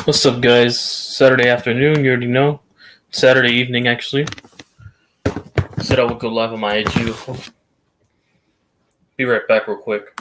What's up, guys? Saturday afternoon, you already know. Saturday evening, actually. Said I would go live on my IG. Be right back, real quick.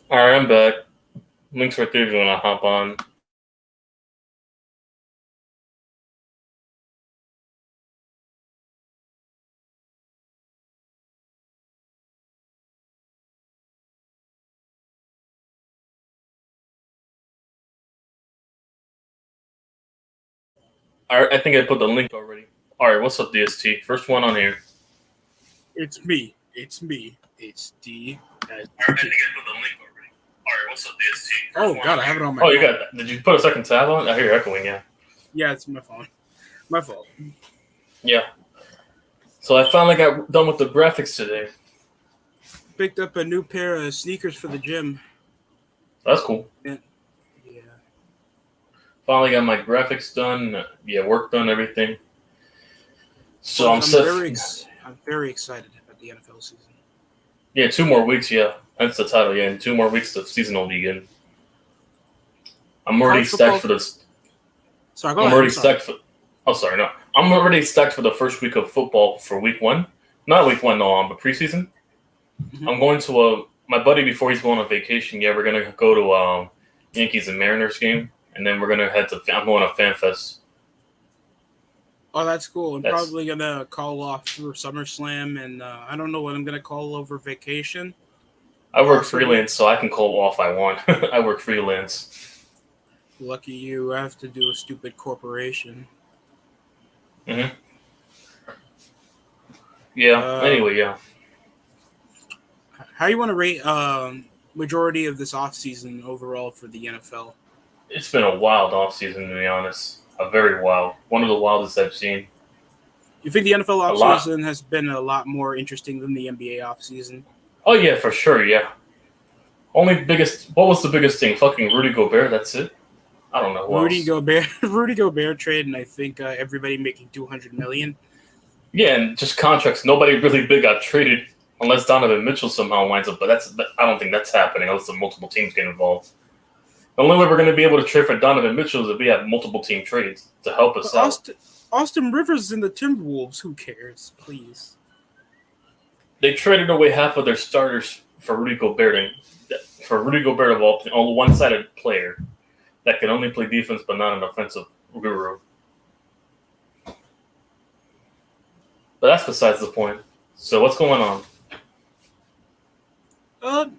Alright, I'm back. Links right there if you want to hop on. Alright, I think I put the link already. Alright, what's up, DST? First one on here. It's me. It's D. I think I put the link already. Alright, what's up, DST? Oh, God, I have it on my phone. Oh, you got that. Did you put a second tab on? I hear echoing, yeah. Yeah, it's my phone. My fault. Yeah. So I finally got done with the graphics today. Picked up a new pair of sneakers for the gym. That's cool. Yeah. Finally got my graphics done. Yeah, work done, everything. So I'm very excited about the NFL season. Yeah, 2 more weeks, yeah. That's the title, yeah. In 2 more weeks, the season will begin. I'm already stacked for this. Sorry, go ahead. I'm already stacked for... Oh, sorry, no. I'm already stacked for the first week of football for week 1. Not week 1, no, but preseason. Mm-hmm. I'm going to my buddy, before he's going on vacation, we're going to go to Yankees and Mariners game. And then we're going to I'm going to FanFest. Oh, that's cool. I'm probably going to call off for SummerSlam, and I don't know what I'm going to call over vacation. I work freelance, so I can call off I want. I work freelance. Lucky you. I have to do a stupid corporation. Mm-hmm. Yeah, anyway, yeah. How do you want to rate majority of this offseason overall for the NFL? It's been a wild offseason, to be honest. A very wild. One of the wildest I've seen. You think the NFL offseason has been a lot more interesting than the NBA offseason? Oh, yeah, for sure, yeah. What was the biggest thing? Fucking Rudy Gobert, that's it? I don't know. Rudy Gobert trade, and I think everybody making $200 million. Yeah, and just contracts. Nobody really big got traded unless Donovan Mitchell somehow winds up. But I don't think that's happening unless the multiple teams get involved. The only way we're going to be able to trade for Donovan Mitchell is if we have multiple team trades to help us out. Austin Rivers in the Timberwolves. Who cares? Please. They traded away half of their starters for Rudy Gobert. For Rudy Gobert of all, only one-sided player that can only play defense but not an offensive guru. But that's besides the point. So what's going on? I'm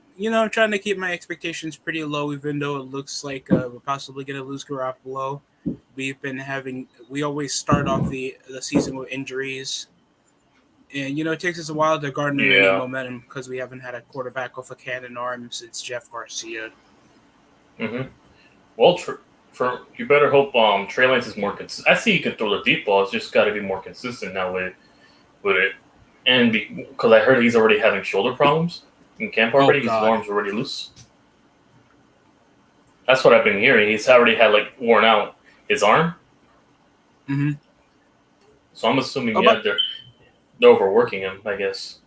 trying to keep my expectations pretty low, even though it looks like we're possibly going to lose Garoppolo. We always start off the season with injuries. And, it takes us a while to garner any momentum because we haven't had a quarterback off a cannon arm since Jeff Garcia. Mm-hmm. Well, you better hope Trey Lance is more consistent. I see he can throw the deep ball. It's just got to be more consistent now with it. And because I heard he's already having shoulder problems in camp already. His arm's already loose. That's what I've been hearing. He's already had worn out his arm. Mm-hmm. So I'm assuming they're overworking him, I guess.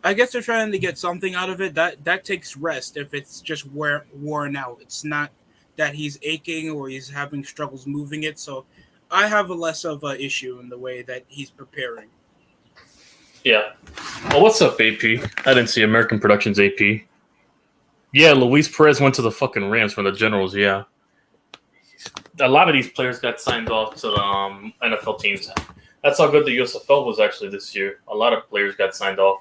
I guess they're trying to get something out of it. That takes rest if it's just worn out. It's not that he's aching or he's having struggles moving it. So I have a less of an issue in the way that he's preparing. Yeah. Oh, what's up, AP? I didn't see American Productions AP. Yeah, Luis Perez went to the fucking Rams from the Generals, yeah. A lot of these players got signed off to the NFL teams. That's how good the USFL was actually this year. A lot of players got signed off.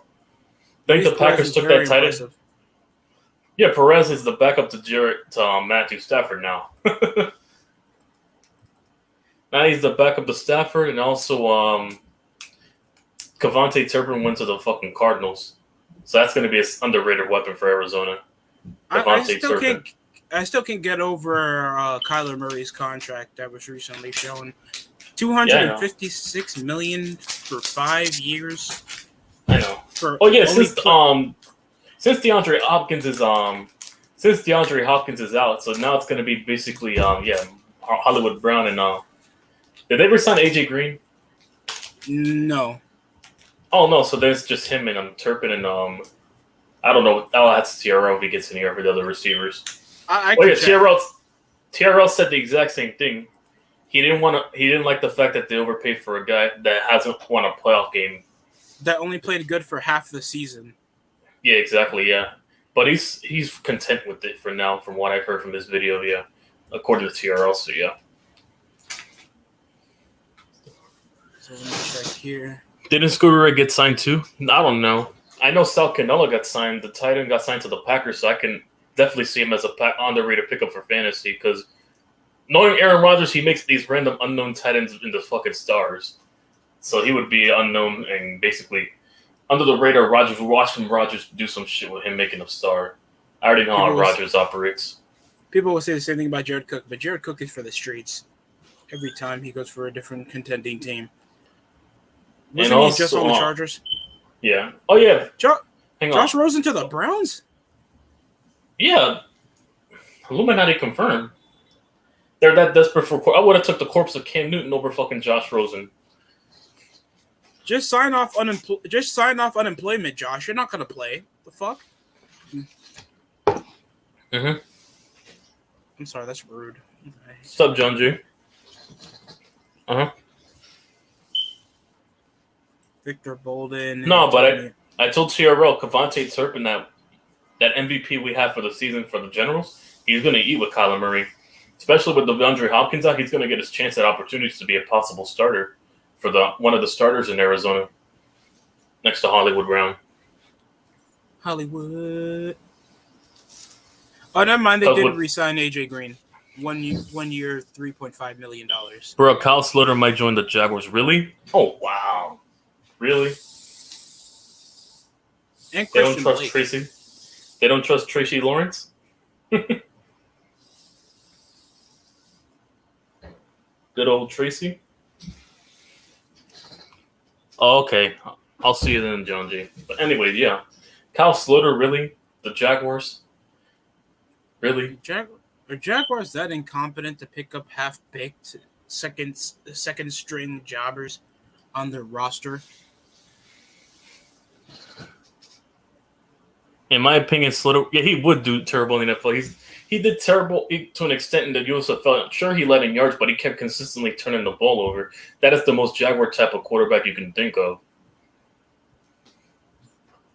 I think the Packers took that tight end. Yeah, Perez is the backup to Matthew Stafford now. Now he's the backup to Stafford, and also Kevontae Turpin went to the fucking Cardinals. So that's going to be an underrated weapon for Arizona. I still can't get over Kyler Murray's contract that was recently shown. $256 million for 5 years. I know. Since DeAndre Hopkins is out, so now it's going to be basically Hollywood Brown and did they ever sign AJ Green? No. Oh no, so there's just him and Turpin and I don't know. Oh, that's TRL if he gets in here for the other receivers. TRL said the exact same thing. He didn't like the fact that they overpaid for a guy that hasn't won a playoff game. That only played good for half the season. Yeah, exactly. Yeah, But he's content with it for now, from what I've heard from this video. Yeah, according to TRL. So yeah. So let me check here. Didn't Scooter Ray get signed too? I don't know. I know Sal Cannella got signed. The tight end got signed to the Packers, so I can definitely see him as a underrated pickup for fantasy. Because knowing Aaron Rodgers, he makes these random unknown tight ends into fucking stars. So he would be unknown and basically under the radar. Rodgers, watching Rodgers do some shit with him making a star. I already know how Rodgers operates. People will say the same thing about Jared Cook, but Jared Cook is for the streets. Every time he goes for a different contending team. Wasn't he just on the Chargers? Yeah. Oh, yeah. Josh Rosen to the Browns? Yeah. Illuminati confirmed. They're that desperate for... I would have took the corpse of Cam Newton over fucking Josh Rosen. Just sign off unemployment, Josh. You're not going to play. The fuck? Mm-hmm. I'm sorry, that's rude. What's up, John G? Uh-huh. Victor Bolden. No, but I told TRL, Kevontae Turpin, that MVP we have for the season for the Generals, he's going to eat with Kyler Murray. Especially with DeAndre Hopkins out, he's going to get his chance at opportunities to be a possible starter for one of the starters in Arizona next to Hollywood Brown. Hollywood. Oh, never mind. They did re-sign AJ Green. 1 year, $3.5 million. Bro, Kyle Slater might join the Jaguars. Really? Oh, wow. Really? And they don't trust Blake. Tracy? They don't trust Tracy Lawrence? Good old Tracy? Oh, okay. I'll see you then, John G. But anyway, yeah. Kyle Slater, really? The Jaguars? Really? Are Jaguars that incompetent to pick up half-baked second string jobbers on their roster? In my opinion, Slater, yeah, he would do terrible in the NFL. He did terrible to an extent in the USFL. Sure, he led in yards, but he kept consistently turning the ball over. That is the most Jaguar type of quarterback you can think of.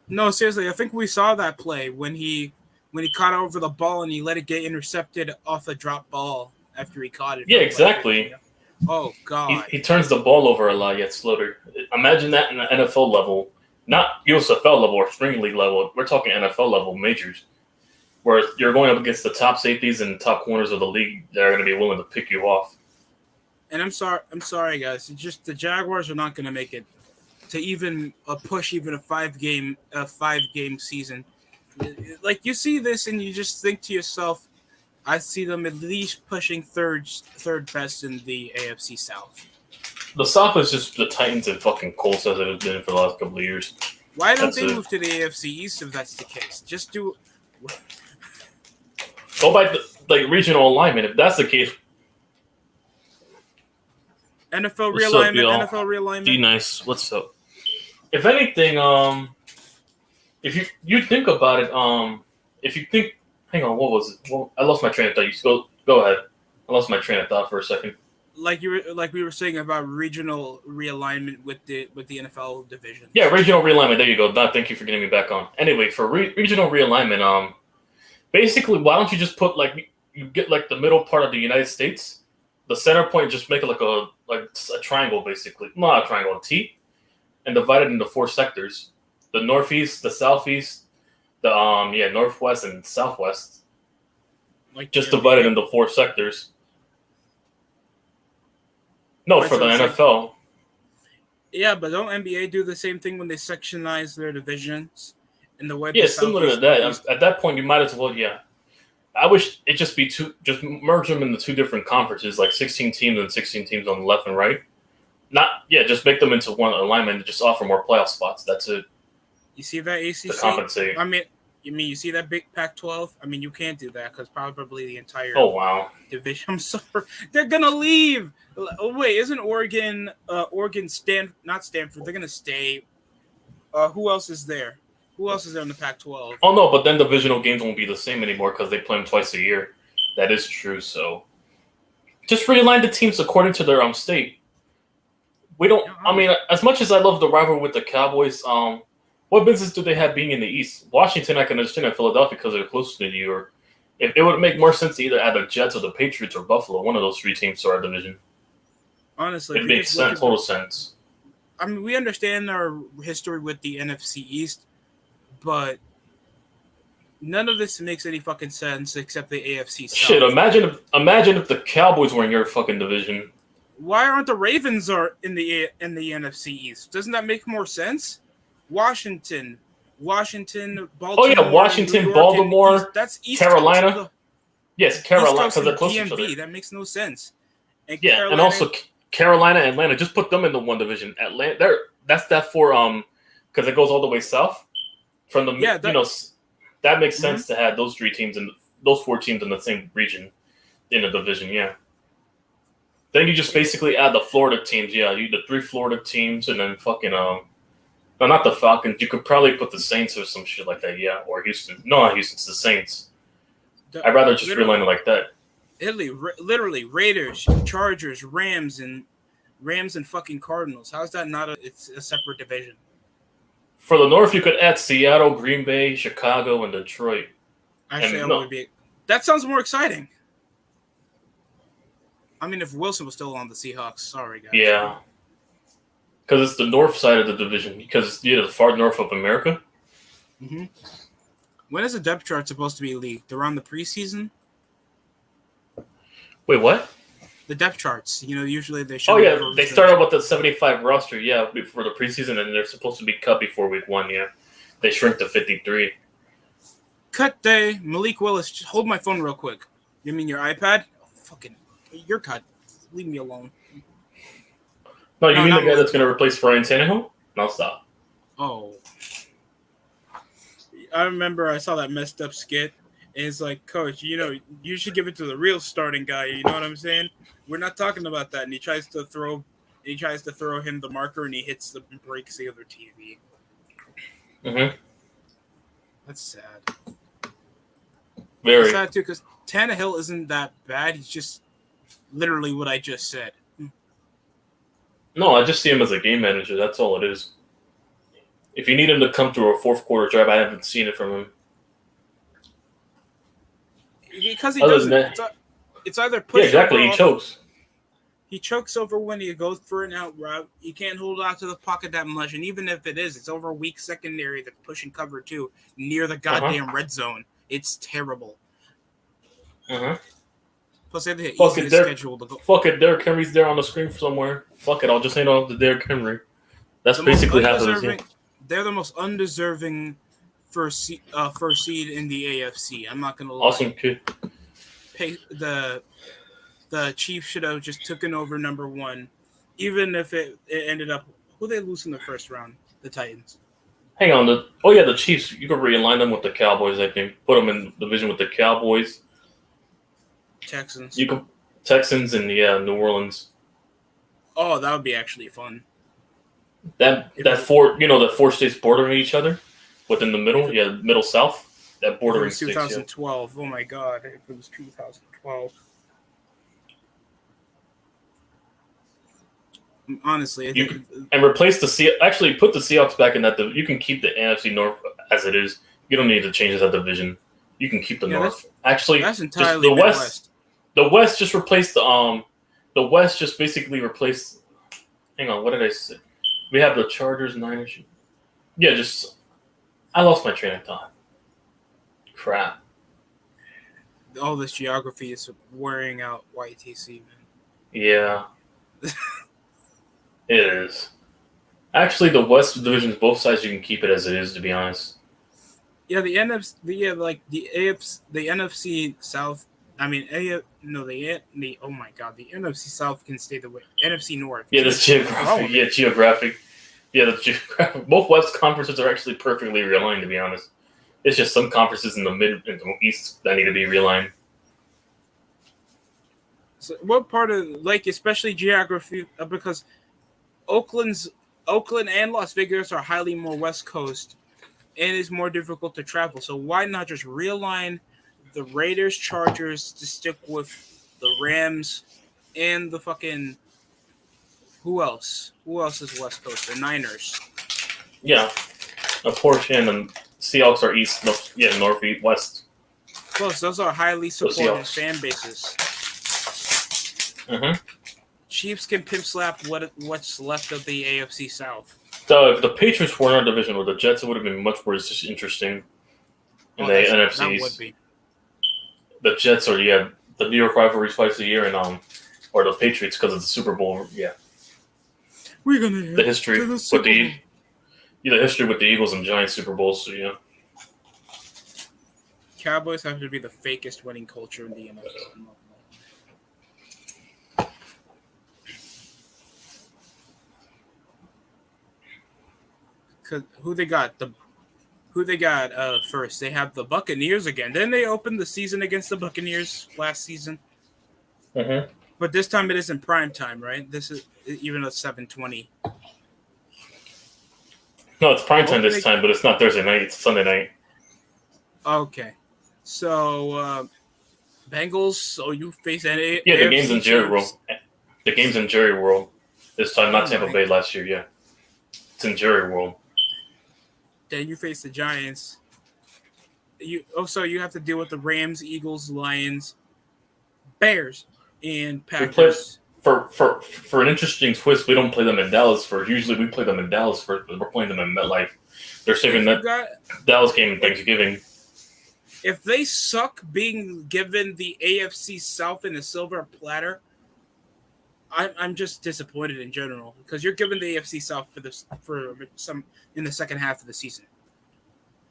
No, seriously, I think we saw that play when he caught over the ball and he let it get intercepted off a drop ball after he caught it. Yeah, exactly. Oh, God. He turns the ball over a lot, yet Slater. Imagine that in the NFL level. Not USFL level or spring league level. We're talking NFL level majors, where you're going up against the top safeties and top corners of the league that are going to be willing to pick you off. And I'm sorry, guys. It's just the Jaguars are not going to make it to even push even a five game season. Like, you see this and you just think to yourself, I see them at least pushing third best in the AFC South. The South is just the Titans and fucking Colts as it has been for the last couple of years. Why don't they move to the AFC East if that's the case? Just do... Go by the regional alignment. If that's the case... NFL realignment. D-Nice. What's up? If anything, if you think about it, if you think... Hang on, what was it? Well, I lost my train of thought. You go ahead. I lost my train of thought for a second. Like we were saying about regional realignment with the NFL division. Yeah, regional realignment. There you go. Thank you for getting me back on. Anyway, for regional realignment, basically, why don't you just put you get the middle part of the United States, the center point, just make it like a triangle, basically, not a triangle, a T, and divide it into 4 sectors: the Northeast, the Southeast, the Northwest and Southwest. Just divide it into 4 sectors. No, for the NFL. Yeah, but don't NBA do the same thing when they sectionize their divisions in the way? Yeah, similar to that. At that point, you might as well. Yeah, I wish it just be just merge them into 2 different conferences, like 16 teams and 16 teams on the left and right. Just make them into one alignment and just offer more playoff spots. That's it. You see that ACC? To compensate. You see that big Pac-12? I mean, you can't do that because probably the entire division. I'm sorry, they're gonna leave. Oh wait, isn't Oregon not Stanford? They're gonna stay. Who else is there? Who else is there in the Pac-12? Oh no, but then divisional games won't be the same anymore because they play them twice a year. That is true. So just realign the teams according to their state. We don't. I mean, as much as I love the rivalry with the Cowboys, what what business do they have being in the East? Washington, I can understand, and Philadelphia because they're closer to New York. If it would make more sense to either add the Jets or the Patriots or Buffalo, one of those three teams to our division. Honestly, It makes sense, total sense. I mean, we understand our history with the NFC East, but none of this makes any fucking sense except the AFC South. Shit, imagine if the Cowboys were in your fucking division. Why aren't the Ravens in the NFC East? Doesn't that make more sense? Washington, Baltimore. Oh yeah, Washington, Baltimore, that's East Carolina. Coast yes, Carolina because they're close to each other. That makes no sense. And yeah, and also Carolina and Atlanta. Just put them in the one division. Atlanta, that's that for because it goes all the way south from the that makes sense to have those 3 teams and those 4 teams in the same region in a division. Yeah. Then you just basically add the Florida teams. Yeah, you the 3 Florida teams, and then fucking no, not the Falcons. You could probably put the Saints or some shit like that. Yeah, or Houston. No, not Houston. It's the Saints. I'd rather just realign it like that. Literally, Raiders, Chargers, Rams, and fucking Cardinals. How's that not it's a separate division? For the North, you could add Seattle, Green Bay, Chicago, and Detroit. Actually, that sounds more exciting. I mean, if Wilson was still on the Seahawks, sorry guys. Yeah, because it's the north side of the division. Because it's the far north of America. Mm-hmm. When is the depth chart supposed to be leaked? Around the preseason? Wait, what? The depth charts. Usually they show. Oh yeah, they start out with the 75 roster. Yeah, before the preseason, and they're supposed to be cut before week 1. Yeah, they shrink to 53. Cut day. Malik Willis. Just hold my phone real quick. You mean your iPad? Oh, fucking. You're cut. Leave me alone. No, you mean the guy that's going to replace Ryan Tannehill? No, stop. Oh. I remember I saw that messed up skit, and it's like, Coach, you should give it to the real starting guy. You know what I'm saying? We're not talking about that. And he tries to throw him the marker, and he breaks the other TV. Mm-hmm. That's sad. Very it's sad too, because Tannehill isn't that bad. He's just literally what I just said. No, I just see him as a game manager. That's all it is. If you need him to come through a fourth quarter drive, I haven't seen it from him. Because he doesn't. It's either push. Yeah, exactly. He chokes. He chokes over when he goes for an out route. He can't hold out to the pocket that much, and even if it is, it's over weak secondary that's pushing cover 2 near the goddamn red zone. It's terrible. Plus, they have the easiest schedule to go. Fuck it, Derrick Henry's there on the screen somewhere. Fuck it, I'll just hand off to Derrick Henry. That's basically happening. They're the most undeserving first seed in the AFC. I'm not gonna lie. Awesome kid. The Chiefs should have just taken over number 1, even if it ended up. Who they lose in the first round? The Titans. Hang on. The Chiefs. You could realign them with the Cowboys. I think put them in division with the Cowboys. Texans. You could Texans and New Orleans. Oh, that would be actually fun. That 4 states bordering each other within the middle, middle south. That bordering states. 2012. Oh my god, if it was 2012. Honestly, replace actually put the Seahawks back in that. You can keep the NFC North as it is. You don't need to change that division. You can keep the North. Actually, that's entirely the West. The West just replaced the West just basically replaced. Hang on, what did I say? We have the Chargers, Niners. Yeah, I lost my train of thought. Crap. All this geography is wearing out YTC, man. Yeah. It is. Actually, the West divisions, both sides, you can keep it as it is. To be honest. Yeah, the NFC South. I mean, oh my god, the NFC South can stay the way. NFC North. Yeah, that's geographic. Yeah, geographic. Yeah, that's geographic. Both West conferences are actually perfectly realigned. To be honest, it's just some conferences in the mid and the East that need to be realigned. So what part of especially geography? Because Oakland and Las Vegas are highly more West Coast, and it's more difficult to travel. So why not just realign the Raiders, Chargers to stick with the Rams and the fucking who else? Who else is West Coast? The Niners. Yeah. Of course, yeah, and then Seahawks are east, north, east, west. Close. Those are highly supported Seahawks. fan bases. Mm-hmm. Chiefs can pimp slap what's left of the AFC South. So if the Patriots were in our division with the Jets, it would have been much more interesting in the NFCs. That would be. The Jets are the New York rivalries twice a year, and or the Patriots because of the Super Bowl. Yeah, we're gonna the history with the history with the Eagles and Giants Super Bowls. So yeah. Cowboys have to be the fakest winning culture in the NFL. Cause who they got first? They have the Buccaneers again. Then they opened the season against the Buccaneers last season. Mm-hmm. But this time it isn't prime time, right? This is even at 7:20. No, it's prime time this time, but it's not Thursday night. It's Sunday night. Okay, so Bengals. So you face any? Yeah, the game's in Jerry World. The game's in Jerry World this time, not Tampa Bay last year. Yeah, it's in Jerry World. Then you face the Giants. You have to deal with the Rams, Eagles, Lions, Bears, and Packers. For an interesting twist, we don't play them in Dallas. Usually we play them in Dallas. We're playing them in MetLife. They're saving that Dallas game in Thanksgiving. If they suck being given the AFC South in a silver platter, I'm just disappointed in general because you're giving the AFC South for some in the second half of the season.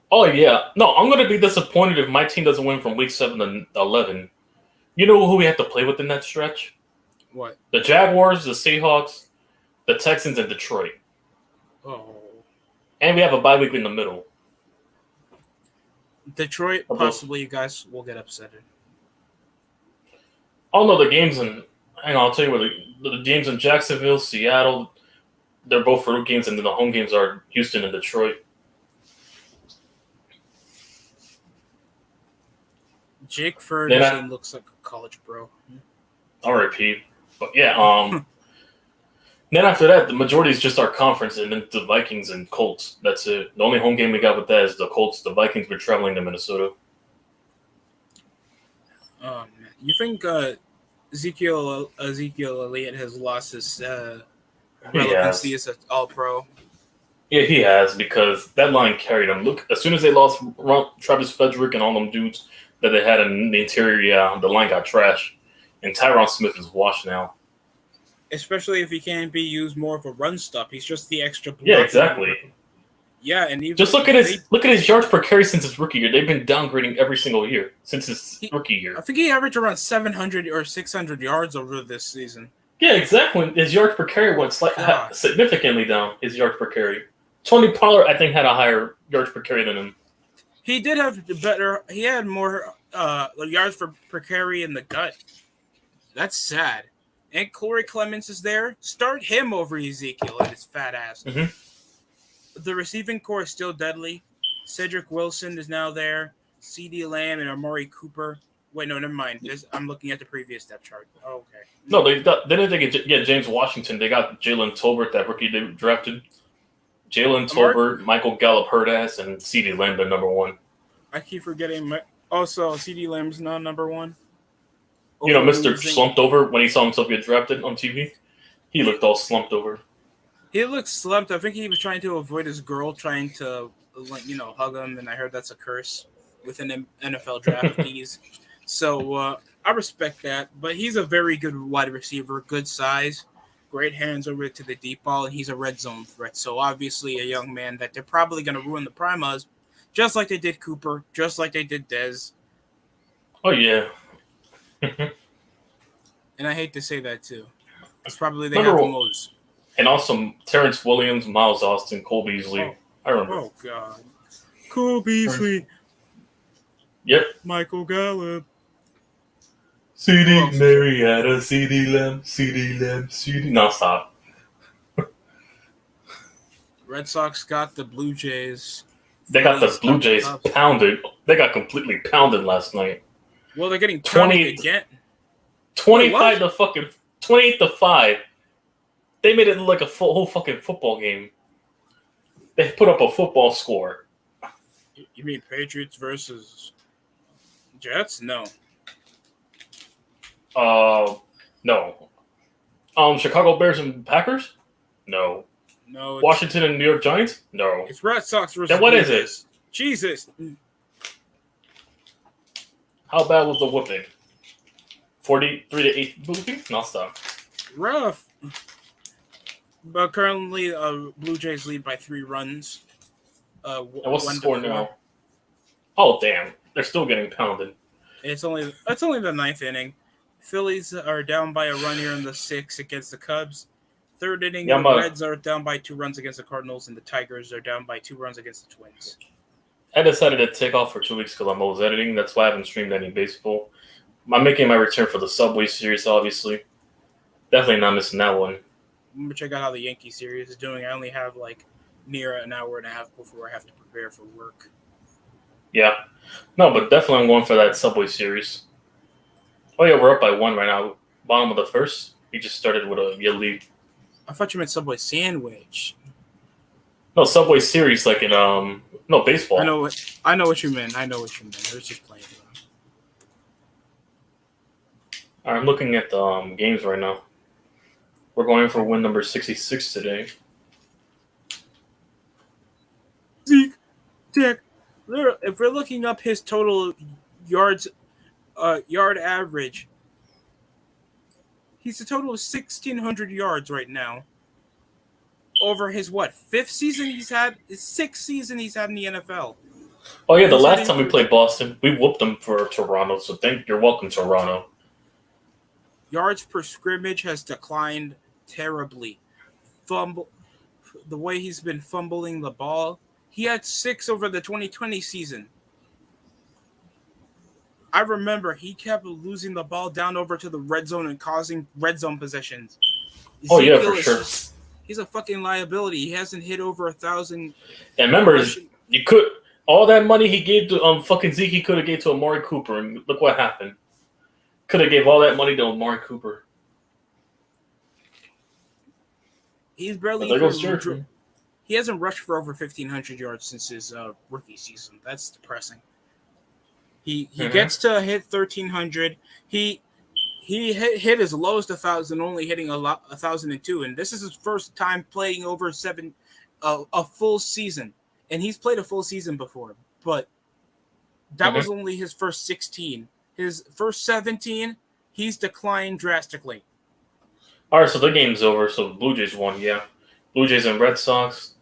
Oh yeah, no, I'm gonna be disappointed if my team doesn't win from week 7 to 11. You know who we have to play with in that stretch? What? The Jaguars, the Seahawks, the Texans, and Detroit. Oh. And we have a bye week in the middle. Detroit, possibly you guys will get upset. Oh no, the games in. Hang on, I'll tell you what the games in Jacksonville, Seattle. They're both road games, and then the home games are Houston and Detroit. Jake Ferguson looks like a college bro. R.I.P. But yeah, then after that, the majority is just our conference, and then the Vikings and Colts. That's it. The only home game we got with that is the Colts. The Vikings were traveling to Minnesota. Man. You think Ezekiel Elliott has lost his relevancy as an All-Pro? Yeah, he has, because that line carried him. Look, as soon as they lost Travis Frederick and all them dudes that they had in the interior, the line got trashed. And Tyron Smith is washed now. Especially if he can't be used more of a run stop. He's just the extra block. Yeah, exactly. Yeah, and even just look at his yards per carry since his rookie year. They've been downgrading every single year since his rookie year. I think he averaged around 700 or 600 yards over this season. Yeah, exactly. His yards per carry went significantly down. His yards per carry. Tony Pollard, I think, had a higher yards per carry than him. He did have better. He had more yards per carry in the gut. That's sad. And Corey Clemens is there. Start him over Ezekiel and his fat ass. Mm-hmm. The receiving core is still deadly. Cedric Wilson is now there. CeeDee Lamb and Amari Cooper. Wait, no, never mind. I'm looking at the previous depth chart. Oh, okay. No, didn't they get James Washington? They got Jalen Tolbert, that rookie they drafted. Jalen Tolbert, Michael Gallup, Hurtass, and CeeDee Lamb, the number one. I keep forgetting. Also, CeeDee Lamb's not number one. You know, Mr. Slumped over when he saw himself get drafted on TV. He looked all slumped over. He looked slumped. I think he was trying to avoid his girl trying to, hug him, and I heard that's a curse within NFL draftees. So I respect that. But he's a very good wide receiver, good size, great hands over to the deep ball, and he's a red zone threat. So obviously a young man that they're probably going to ruin the primas, just like they did Cooper, just like they did Dez. Oh, yeah. And I hate to say that too. It's probably they have the most. And also Terrence Williams, Miles Austin, Cole Beasley. I remember. Oh God, Cole Beasley. Yep. Michael Gallup. CeeDee Marietta, CeeDee Lamb, CeeDee. No, stop. Red Sox got the Blue Jays. They got the Blue Jays pounded. They got completely pounded last night. Well, they're getting 20 again. 28 to 5. They made it look like a whole fucking football game. They put up a football score. You mean Patriots versus Jets? No. No. Chicago Bears and Packers? No. No, Washington and New York Giants? No. it's Red Sox versus Then what Blue is it? Jays. Jesus. How bad was the whooping? 43-8 whooping? No, stop. Rough. But currently, Blue Jays lead by 3 runs. And what's the 1 to score 4. now? Oh, damn. They're still getting pounded. It's only the 9th inning. Phillies are down by a run here in the 6th against the Cubs. 3rd inning, the Reds are down by 2 runs against the Cardinals, and the Tigers are down by 2 runs against the Twins. I decided to take off for 2 weeks because I'm always editing. That's why I haven't streamed any baseball. I'm making my return for the Subway Series, obviously. Definitely not missing that one. I'm going to check out how the Yankee series is doing. I only have near an hour and a half before I have to prepare for work. Yeah. No, but definitely I'm going for that Subway Series. Oh, yeah, we're up by 1 right now. Bottom of the 1st. We just started with a lead. I thought you meant Subway sandwich. No, Subway Series, like in baseball. I know what you meant. I was just playing. All right, I'm looking at the games right now. We're going for win number 66 today. Zeke, Dick, if we're looking up his total yard average, he's a total of 1,600 yards right now. Over his 5th season he's had, his 6th season he's had in the NFL. Oh yeah, the last time we played Boston, we whooped them for Toronto. So you're welcome, Toronto. Yards per scrimmage has declined terribly. The way he's been fumbling the ball, he had 6 over the 2020 season. I remember he kept losing the ball down over to the red zone and causing red zone possessions. Oh yeah, for sure. He's a fucking liability. He hasn't hit over 1,000. And remember, you could all that money he gave to fucking Zeke, he could have gave to Amari Cooper, and look what happened. Could have gave all that money to Amari Cooper. He's barely. He hasn't rushed for over 1,500 yards since his rookie season. That's depressing. He gets to hit 1,300. He hit his lowest 1,000, only hitting 1,002, and this is his first time playing over a full season. And he's played a full season before, but that was only his first 16. His first 17, he's declined drastically. All right, so the game's over. So Blue Jays won, yeah. Blue Jays and Red Sox,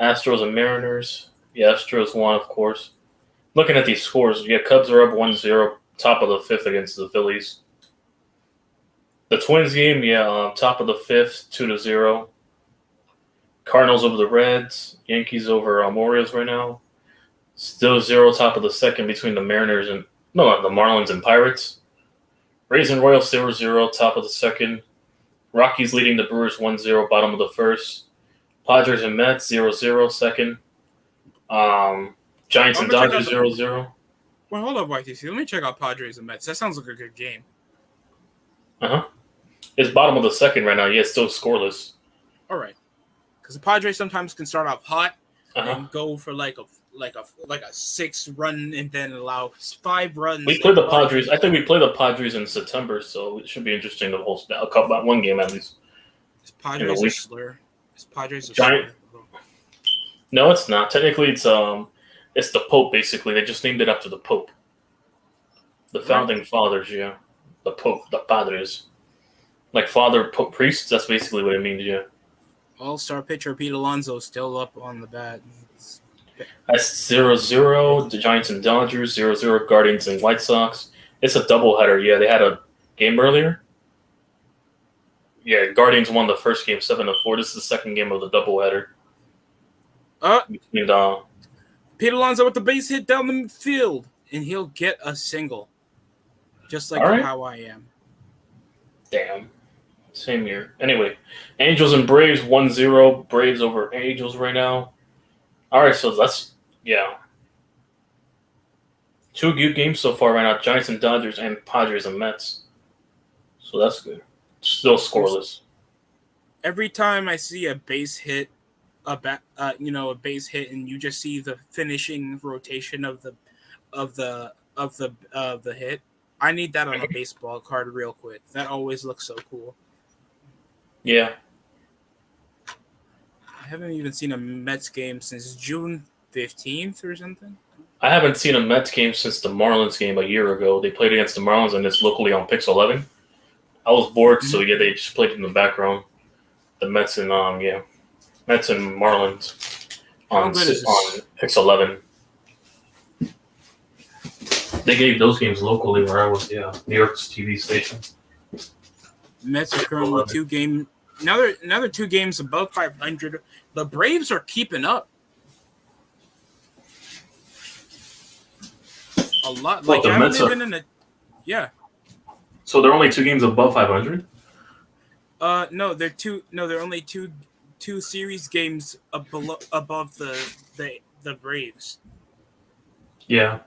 Astros and Mariners. Yeah, Astros won, of course. Looking at these scores, yeah, Cubs are up 1-0, top of the 5th against the Phillies. The Twins game, yeah, top of the 5th, 2-0. Cardinals over the Reds. Yankees over Orioles right now. Still 0, top of the 2nd between the Mariners and the Marlins and Pirates. Rays and Royals 0-0, top of the 2nd. Rockies leading the Brewers 1-0, bottom of the 1st. Padres and Mets 0-0, 2nd. Giants and Dodgers 0-0. Well, hold up, YTC. Let me check out Padres and Mets. That sounds like a good game. It's bottom of the 2nd right now. Yeah, it's still scoreless. All right, because the Padres sometimes can start off hot and go for like a 6-run and then allow 5 runs. We played the Padres. I think we play the Padres in September, so it should be interesting to host a couple about one game at least. Is Padres a slur? Is Padres a Giant? slur? No, it's not. Technically, it's the Pope. Basically, they just named it after the Pope, the founding fathers. Yeah, the Pope, the Padres, like father, Pope, priest. That's basically what it means. Yeah. All-star pitcher Pete Alonso still up on the bat. That's 0-0. The Giants and Dodgers 0-0. Guardians and White Sox. It's a doubleheader. Yeah, they had a game earlier. Yeah, Guardians won the first game 7-4. This is the second game of the doubleheader. Pete Alonso with the base hit down the field, and he'll get a single, just like how I am. Damn. Same year. Anyway, Angels and Braves 1-0. Braves over Angels right now. All right, so that's, 2 good games so far right now. Giants and Dodgers and Padres and Mets. So that's good. Still scoreless. Every time I see a base hit a base hit, and you just see the finishing rotation of the hit. I need that on a baseball card real quick. That always looks so cool. Yeah. I haven't even seen a Mets game since June 15th or something. I haven't seen a Mets game since the Marlins game a year ago. They played against the Marlins, and it's locally on Pix 11. I was bored, so yeah, they just played it in the background. The Mets and Mets and Marlins on Pix 11. They gave those games locally where I was. Yeah, New York's TV station. Mets are currently 2 games. Another 2 games above 500. The Braves are keeping up. A lot. Like the Mets been in a. Yeah. So they're only 2 games above 500. No, they're two. No, they're only two series games above the Braves. Yeah.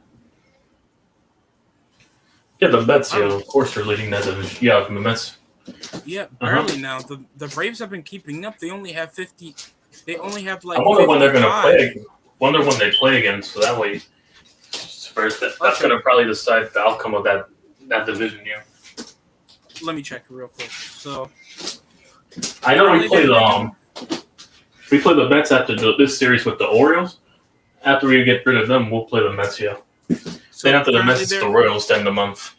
Yeah, the Mets. Yeah, of course they're leading that division. Yeah, the Mets. Yeah, barely now. The Braves have been keeping up. They only have 50. They only have like. I wonder 55. when they're going to play. Wonder when they play again. So that way, that's going to probably decide the outcome of that division. Yeah. Let me check real quick. So. I know we play the Mets after this series with the Orioles. After we get rid of them, we'll play the Mets. Yeah. So then after the Mets, it's the Royals to end the month.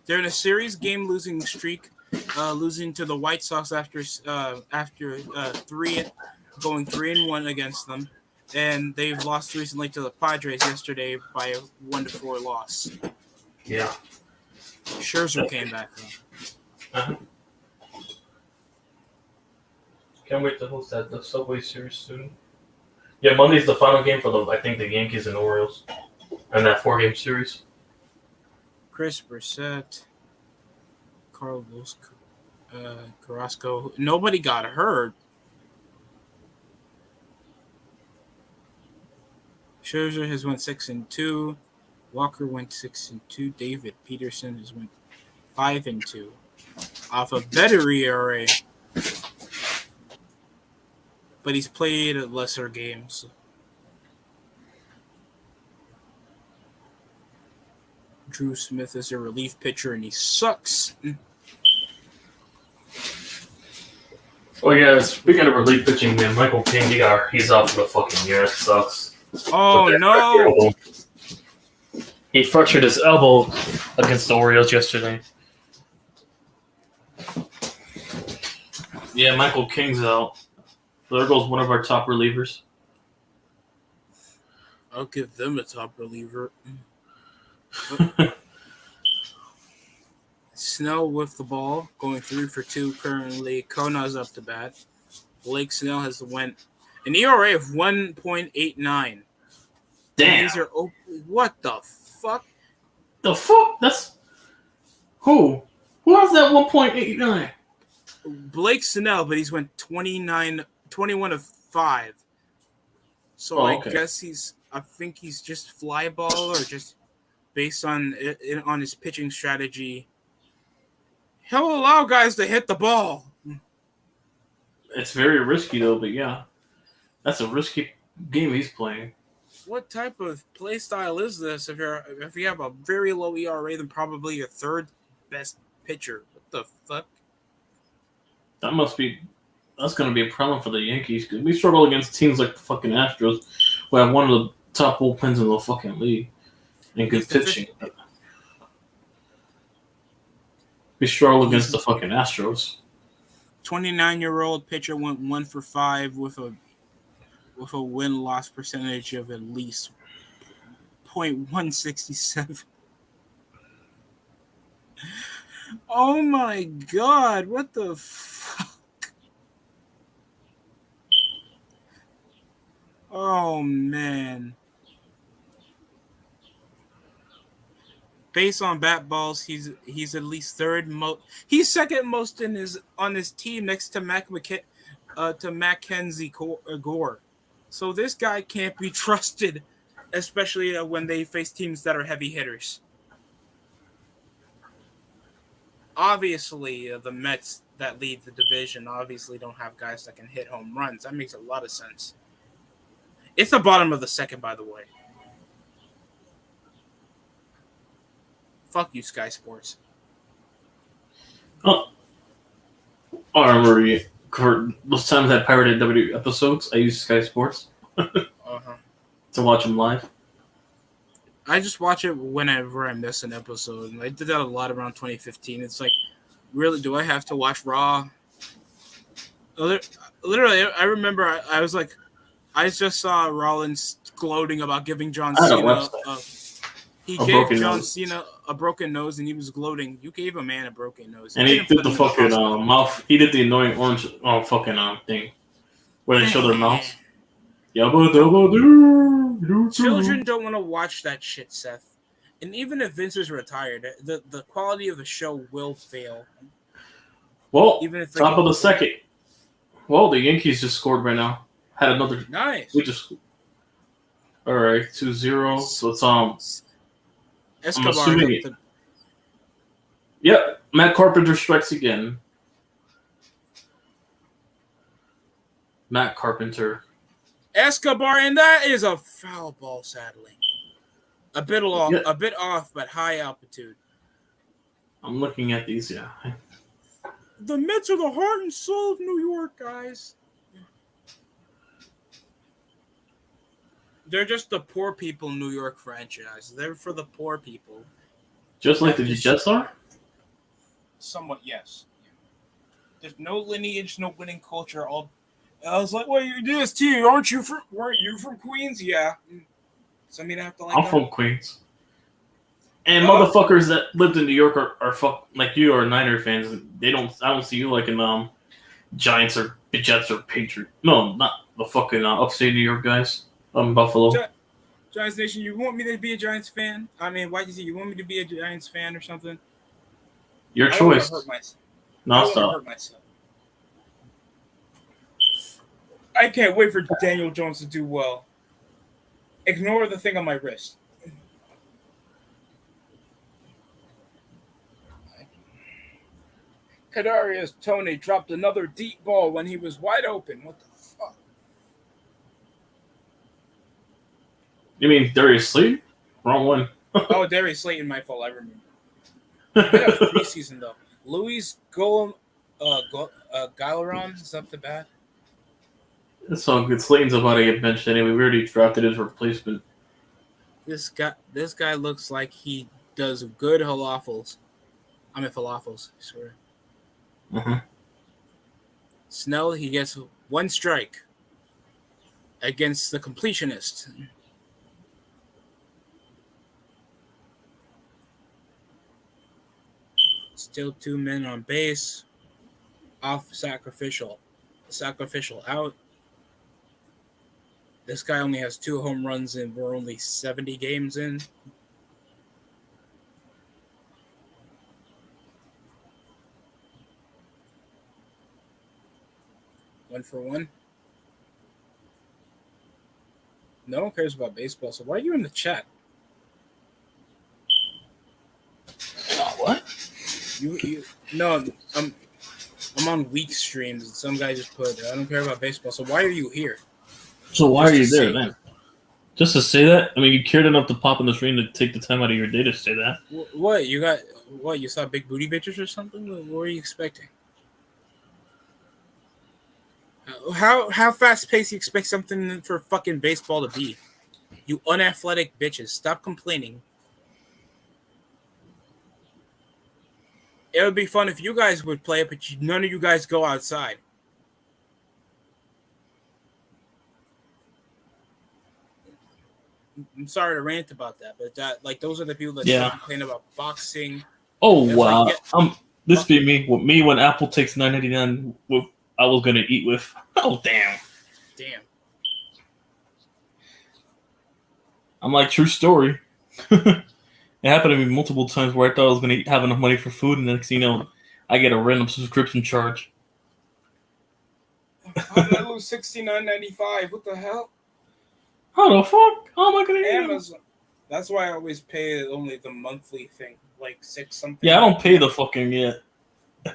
They're in a series game losing streak, losing to the White Sox after 3-1 against them, and they've lost recently to the Padres yesterday by a 1-4 loss. Yeah. Scherzer came back though. Uh-huh. Can't wait to host the Subway Series soon. Yeah, Monday's the final game for the Yankees and Orioles, and that 4-game series. Chris Brissett, Carlos Carrasco. Nobody got hurt. Scherzer has went 6-2. Walker went 6-2. David Peterson has went 5-2. Off a better ERA. But he's played lesser games. Drew Smith is a relief pitcher, and he sucks. Oh yeah, speaking of relief pitching, man, Michael King, he's out for the fucking year. It sucks. Oh no! He fractured his elbow against the Orioles yesterday. Yeah, Michael King's out. There goes one of our top relievers. I'll give them a top reliever. Snell with the ball, going 3 for 2 currently. Kona's up to bat. Blake Snell has went an ERA of 1.89. Damn. These are what the fuck? The fuck? That's who? Who has that 1.89? Blake Snell, but he's went 21 of 5. So okay. I think he's just fly ball or just based on his pitching strategy. He'll allow guys to hit the ball. It's very risky though, but yeah. That's a risky game he's playing. What type of play style is this? If you have a very low ERA, then probably your 3rd best pitcher. What the fuck? That's going to be a problem for the Yankees because we struggle against teams like the fucking Astros, who have one of the top bullpens in the fucking league and good pitching. We struggle against the fucking Astros. 29-year-old pitcher went 1 for 5 with a win-loss percentage of at least .167. Oh my god! What the fuck? Oh man! Based on bat balls, he's at least 3rd most. He's 2nd most on his team next to Mackenzie Gore. So this guy can't be trusted, especially when they face teams that are heavy hitters. Obviously, the Mets that lead the division obviously don't have guys that can hit home runs. That makes a lot of sense. It's the bottom of the second, by the way. Fuck you, Sky Sports. Oh, I remember for those times I pirated WWE episodes. I used Sky Sports to watch them live. I just watch it whenever I miss an episode. And I did that a lot around 2015. It's like, really, do I have to watch Raw? Literally, I remember I was like, I just saw Rollins gloating about giving John Cena. He gave John Cena a broken nose, and he was gloating. You gave a man a broken nose, and he did the fucking mouth. He did the annoying orange fucking thing where they show their mouths. Children don't want to watch that shit, Seth. And even if Vince is retired, the quality of the show will fail. Well, even if top of the second. Well, the Yankees just scored right now. Had another. Nice. We just. All right, 2-0. So it's Escobar. Yep, Matt Carpenter strikes again. Matt Carpenter. Escobar, and that is a foul ball, sadly. A bit off, but high altitude. I'm looking at these, yeah. The Mets are the heart and soul of New York, guys. They're just the poor people New York franchise. They're for the poor people. Just like the Jets are? Somewhat, yes. There's no lineage, no winning culture. I was like, well, you do this too. Weren't you from Queens? Yeah. So I mean, I have to like. I'm from Queens. And motherfuckers that lived in New York are like you are Niner fans. I don't see you like in Giants or Jets or Patriots. No, not the fucking upstate New York guys. Buffalo. Giants Nation, you want me to be a Giants fan? I mean, why do you want me to be a Giants fan or something? Your choice. No, stop. I can't wait for Daniel Jones to do well. Ignore the thing on my wrist. Kadarius Toney dropped another deep ball when he was wide open. What the fuck? You mean Darius Slayton? Wrong one. Oh, Darius Slayton, my fault. I remember. That was preseason though. Luis Galeron is up the bat. That's all good. Slayton's about to get benched anyway. We already drafted his replacement. This guy looks like he does good falafels. I mean falafels, I swear. Uh-huh. Snell, he gets one strike against the completionist. Still 2 men on base. Off sacrificial out. This guy only has 2 home runs and we're only 70 games in. One for one. No one cares about baseball, so why are you in the chat? What? No, I'm on weak streams and some guy just put I don't care about baseball, so why are you here? So why are you there then? Just to say that? I mean, you cared enough to pop on the screen to take the time out of your day to say that. What? You saw big booty bitches or something? What were you expecting? How fast paced you expect something for fucking baseball to be? You unathletic bitches, stop complaining. It would be fun if you guys would play it, but none of you guys go outside. I'm sorry to rant about that, but those are the people that complain about boxing. Oh wow! This be me when Apple takes $9.99. I was gonna eat with. Oh damn! I'm like, true story. It happened to me multiple times where I thought I was gonna have enough money for food, and then next thing you know, I get a random subscription charge. How did I lose $69.95? What the hell? How the fuck? How am I gonna Amazon? That's why I always pay only the monthly thing, like $6 something. Yeah, I don't pay the fucking yet.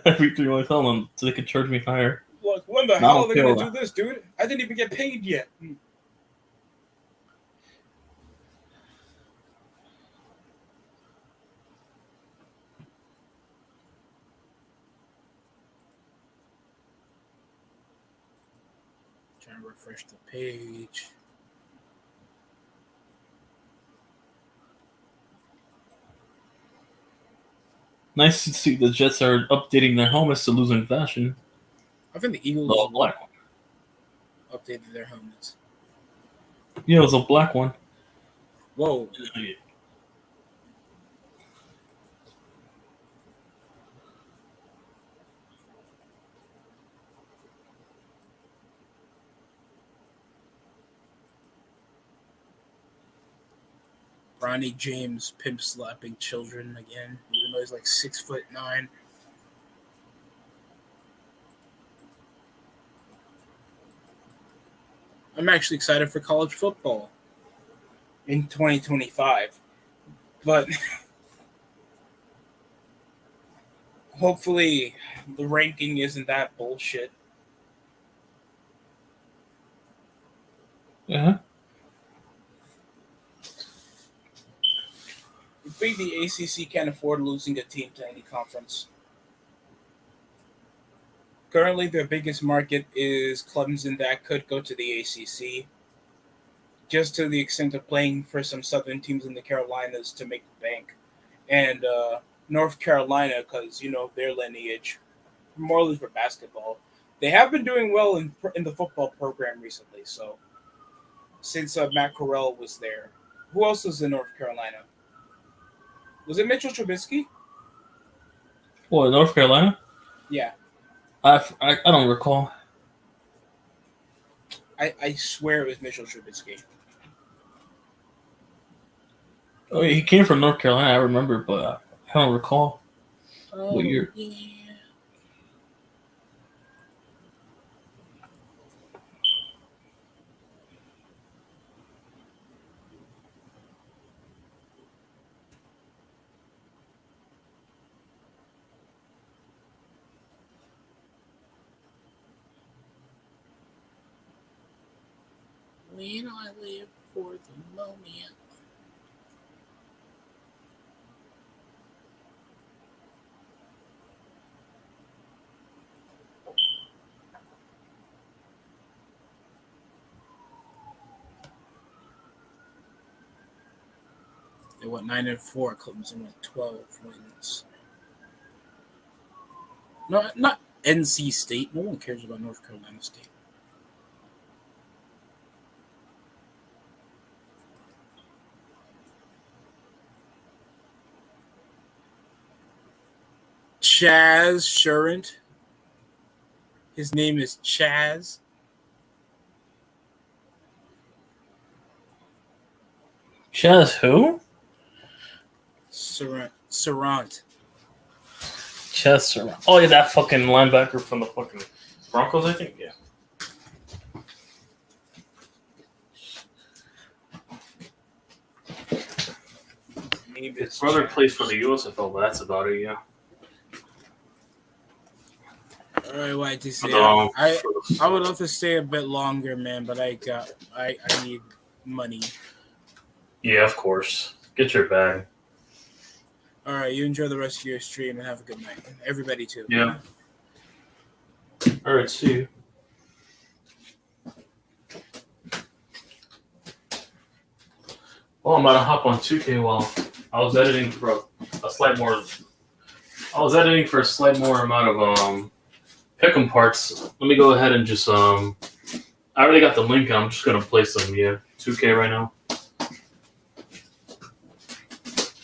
Every 3 months, tell them so they can charge me higher. Look, when the No, hell are they gonna Phil. do this, dude? I didn't even get paid yet. Trying to refresh the page. Nice to see the Jets are updating their helmets to losing fashion. I think the Eagles The black one. updated their helmets. Yeah, it was a black one. Whoa. Ronnie James pimp slapping children again, even though he's like 6'9". I'm actually excited for college football in 2025, but hopefully the ranking isn't that bullshit. Yeah. I think the ACC can't afford losing a team to any conference. Currently, their biggest market is Clemson that could go to the ACC, just to the extent of playing for some Southern teams in the Carolinas to make the bank, and North Carolina because their lineage, morely for basketball. They have been doing well in the football program recently. So since Matt Corral was there, who else was in North Carolina? Was it Mitchell Trubisky? What, North Carolina? Yeah, I don't recall. I swear it was Mitchell Trubisky. Oh, yeah, he came from North Carolina. I remember, but I don't recall what year. Yeah. When I live for the moment. They went 9-4. Clemson went 12 wins. No, not NC State. No one cares about North Carolina State. Chaz Shurant. His name is Chaz. Chaz who? Sarant. Chester. Oh yeah, that fucking linebacker from the fucking Broncos, I think. Yeah. His brother plays for the USFL, but that's about it. Yeah. All right, YTC. But, I would love to stay a bit longer, man, but I need money. yeah, of course. Get your bag. All right, you enjoy the rest of your stream and have a good night. Everybody too. Yeah. All right, see you. Well, I'm about to hop on 2K while I was editing for a slight more. I was editing for a slight more amount of pick'em parts. Let me go ahead and just I already got the link. I'm just gonna play some 2K right now.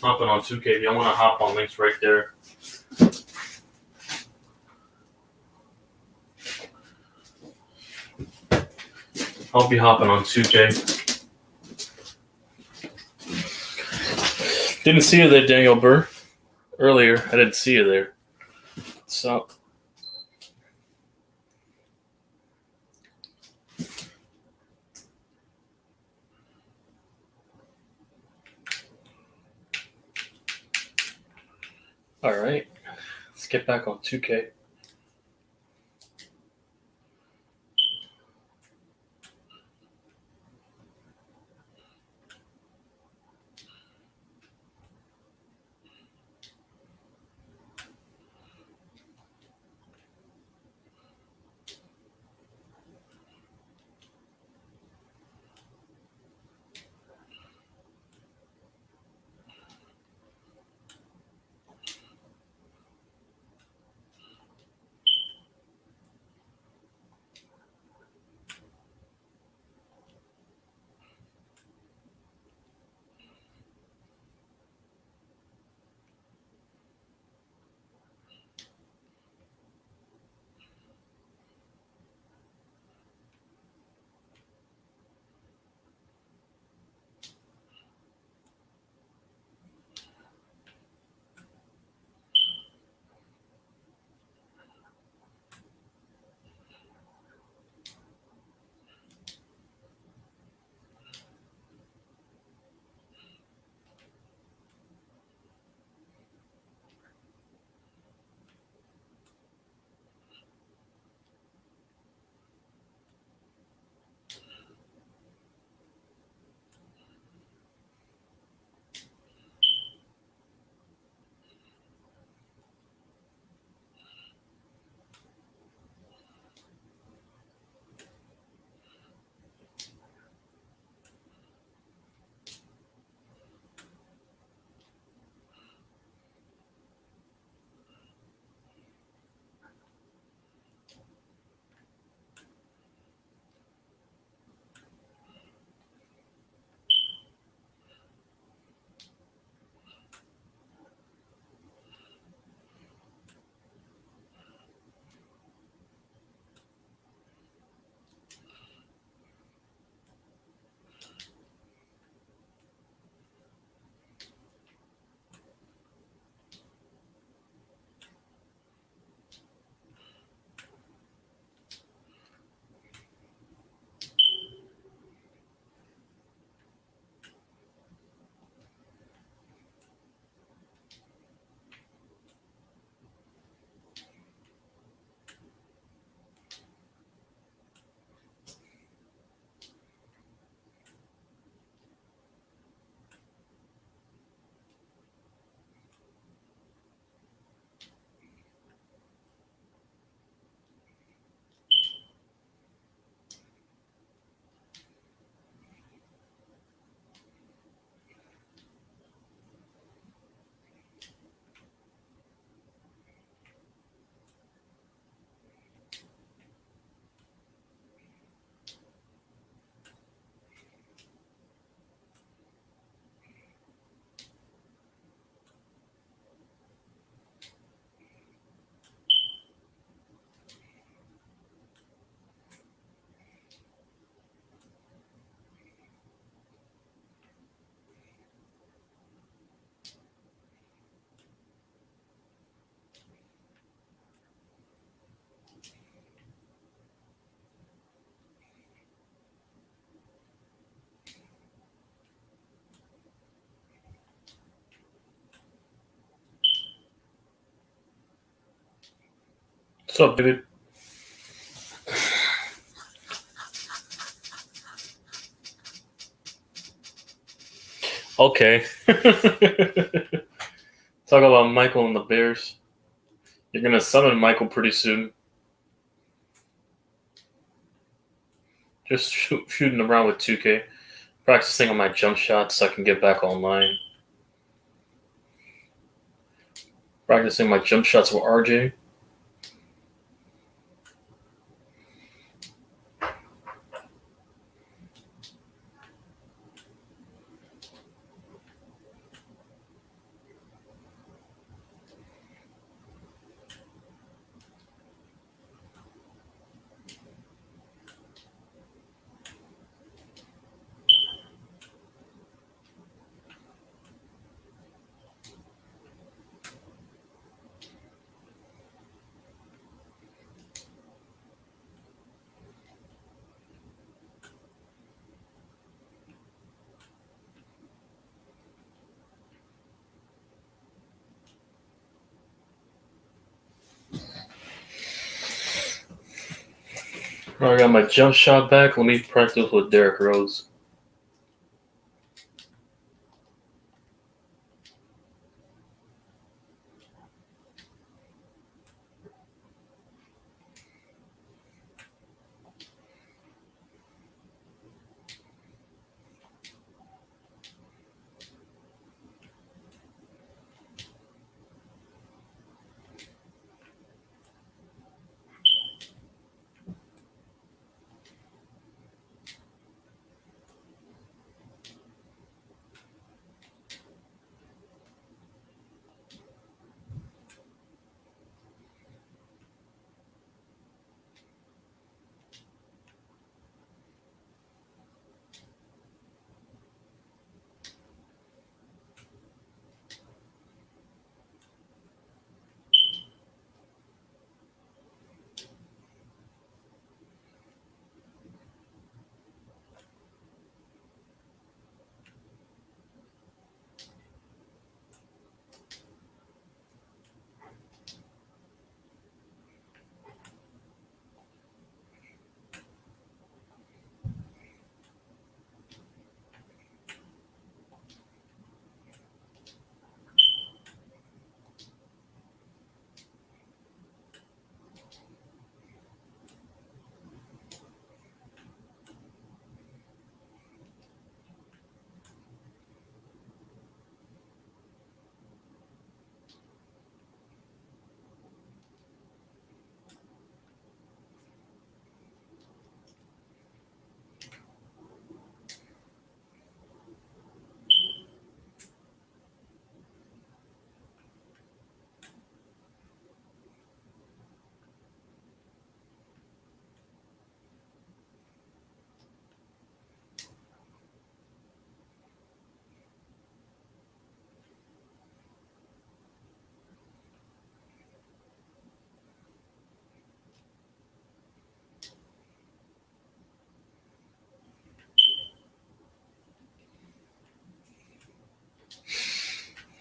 Hopping on 2K. If you want to hop on, links right there. I'll be hopping on 2K. Didn't see you there, Daniel Burr. Earlier, I didn't see you there. So. All right. Let's get back on 2K. What's up, dude? Okay. Talk about Michael and the Bears. You're gonna summon Michael pretty soon. Just shooting around with 2K. Practicing on my jump shots so I can get back online. Practicing my jump shots with RJ. I got my jump shot back. Let me practice with Derrick Rose.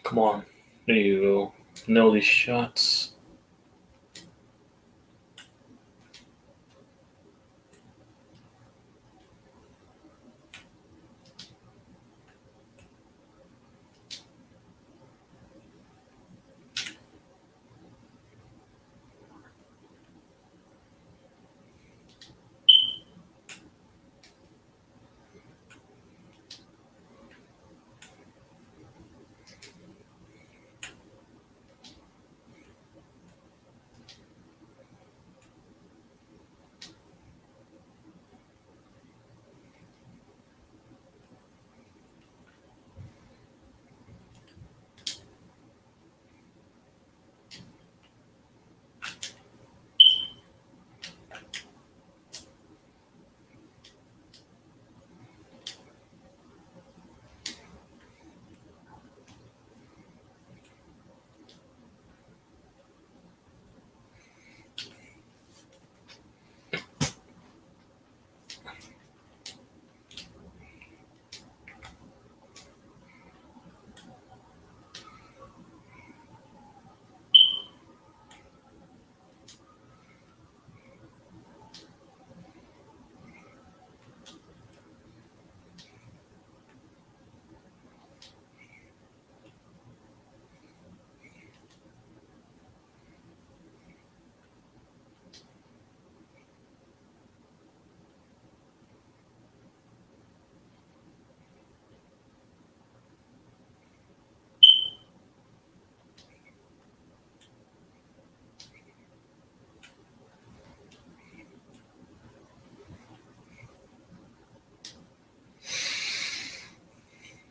Come on. There you go. Nail these shots.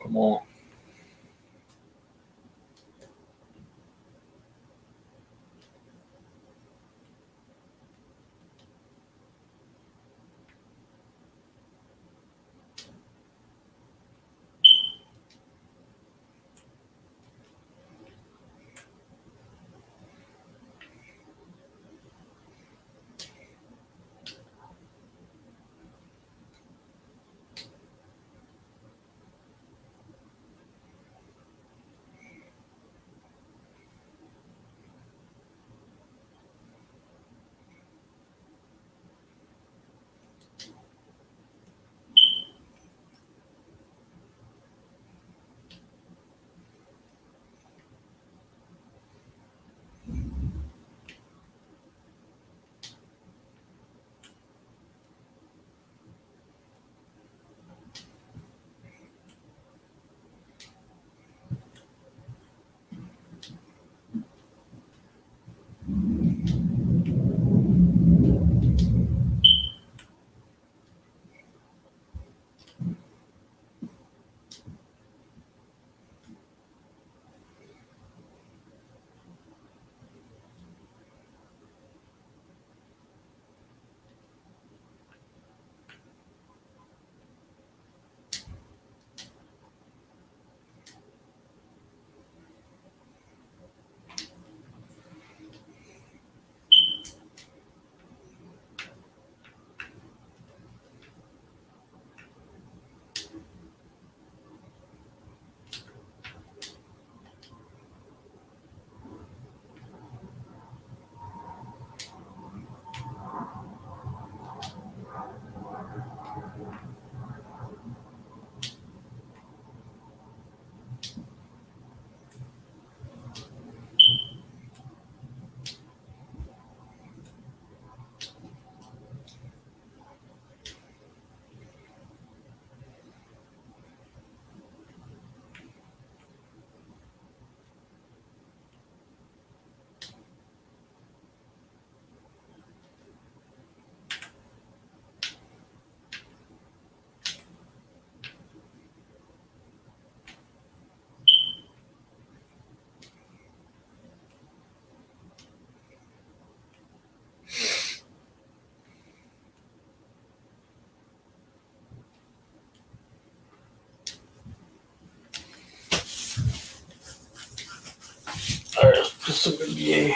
Come on. Just some NBA.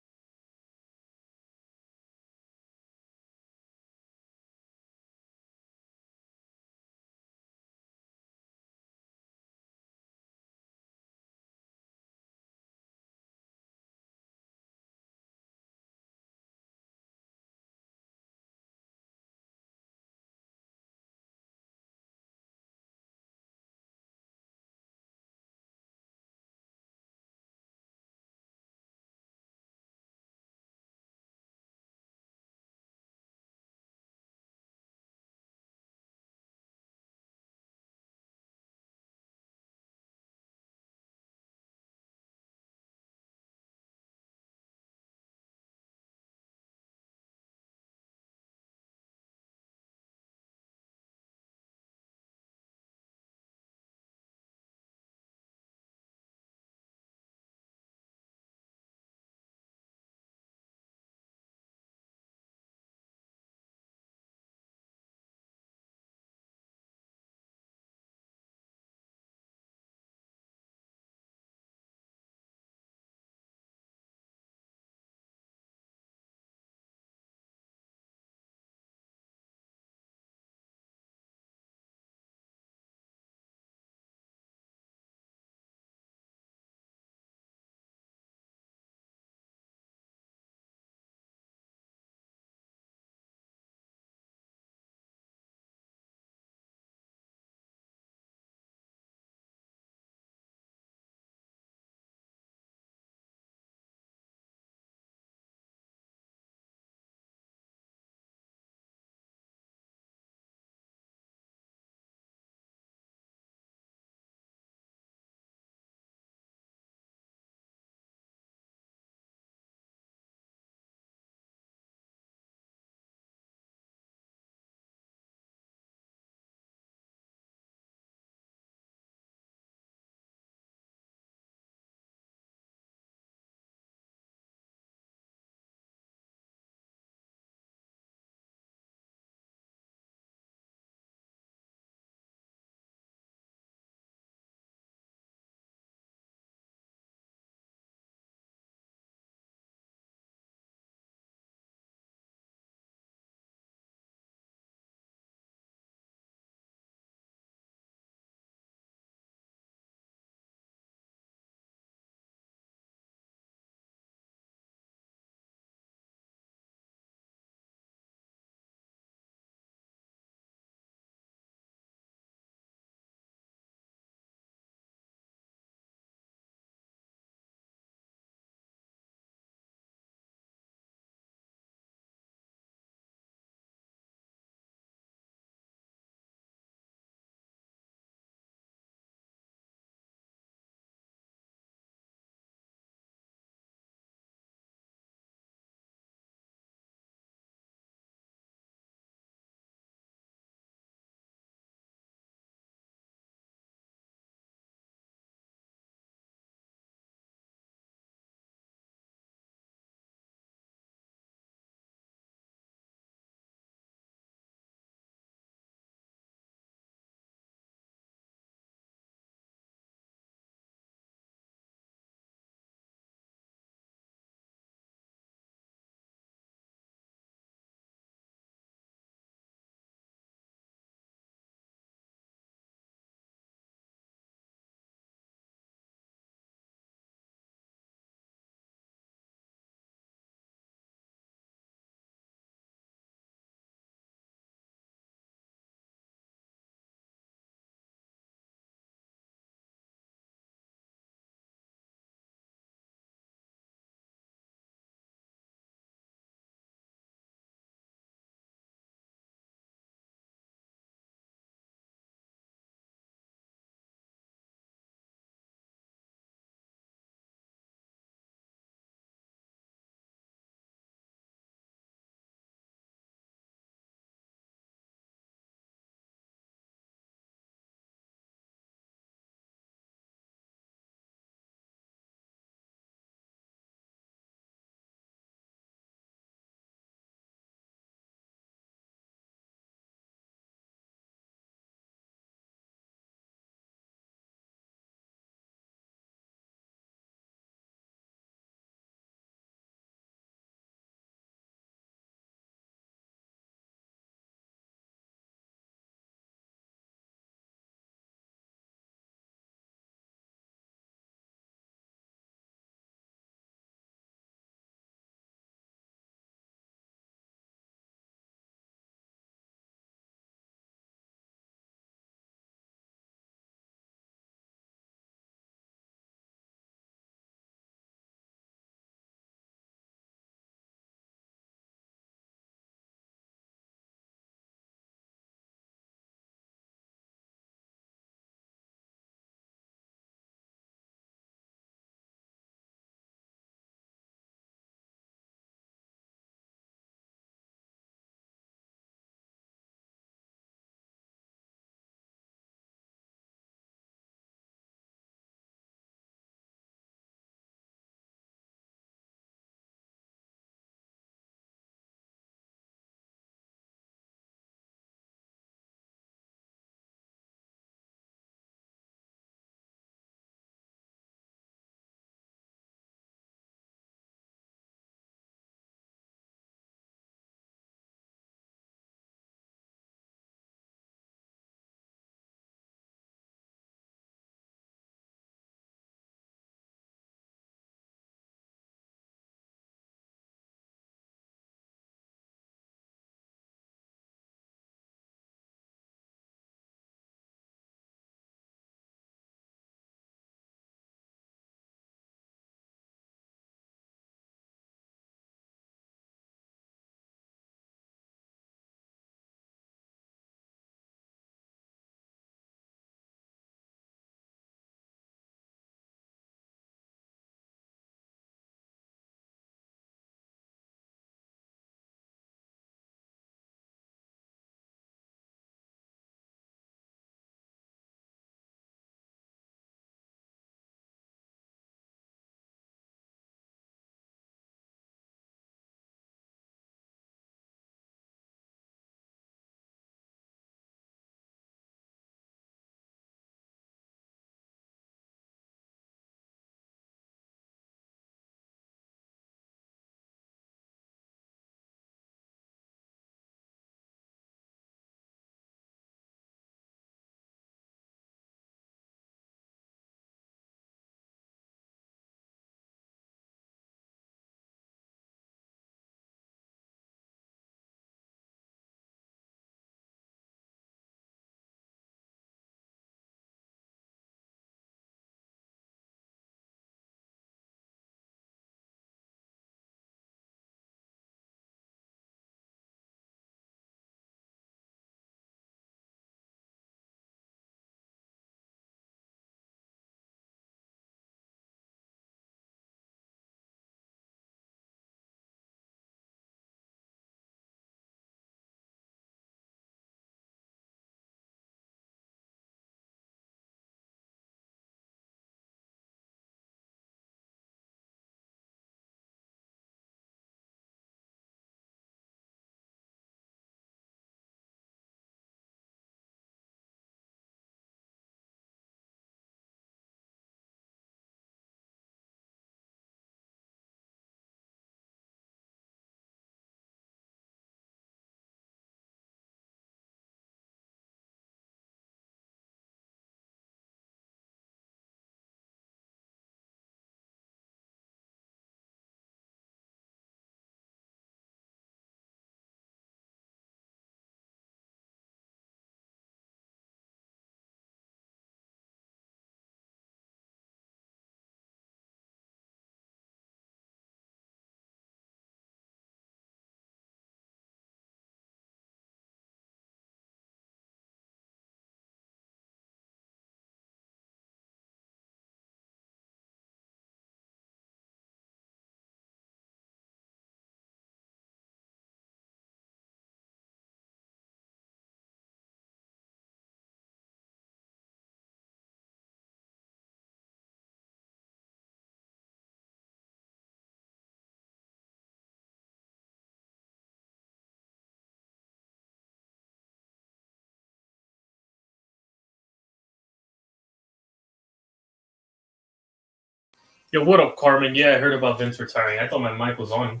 Yo, what up, Carmen? Yeah, I heard about Vince retiring. I thought my mic was on.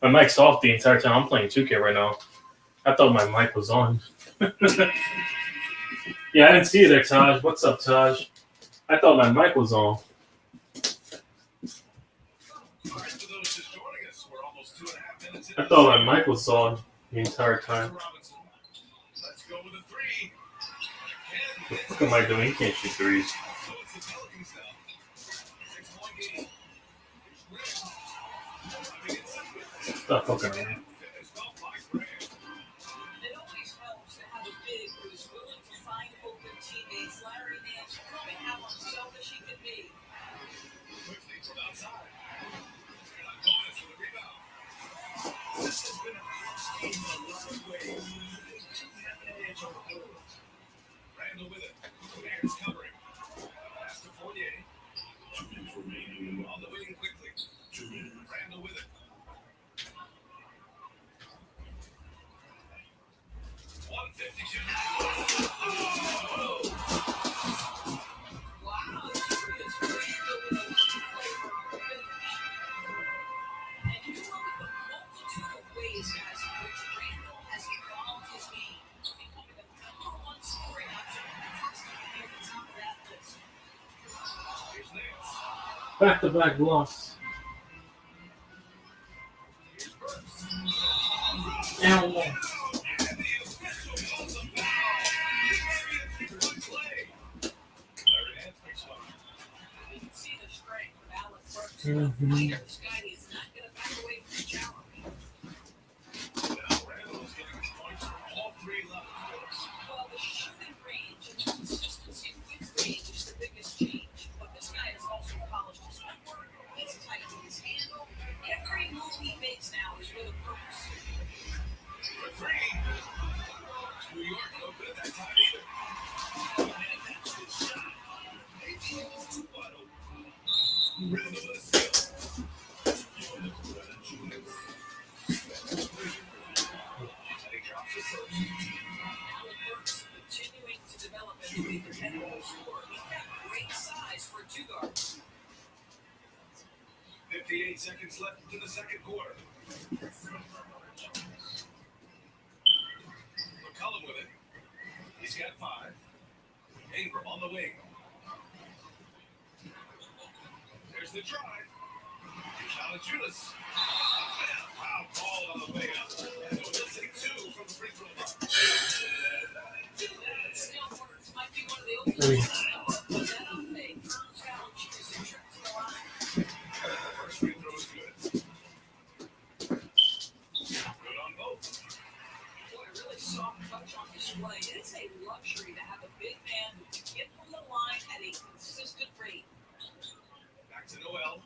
My mic's off the entire time. I'm playing 2K right now. I thought my mic was on. Yeah, I didn't see you there, Taj. What's up, Taj? I thought my mic was on. I thought my mic was on the entire time. What the fuck am I doing? He can't shoot threes. Stop fucking around. Back-to-back loss. Ow. Mm-hmm. Seconds left to the second quarter. McCullum with it. He's got 5. Ingram on the wing. There's the drive. Valanciunas. Foul ball on the way up. So he'll take 2 from the free throw line. First free throw is good. Good on both. Boy, really soft touch on display. It's a luxury to have a big man who can get from the line at a consistent rate. Back to Noel.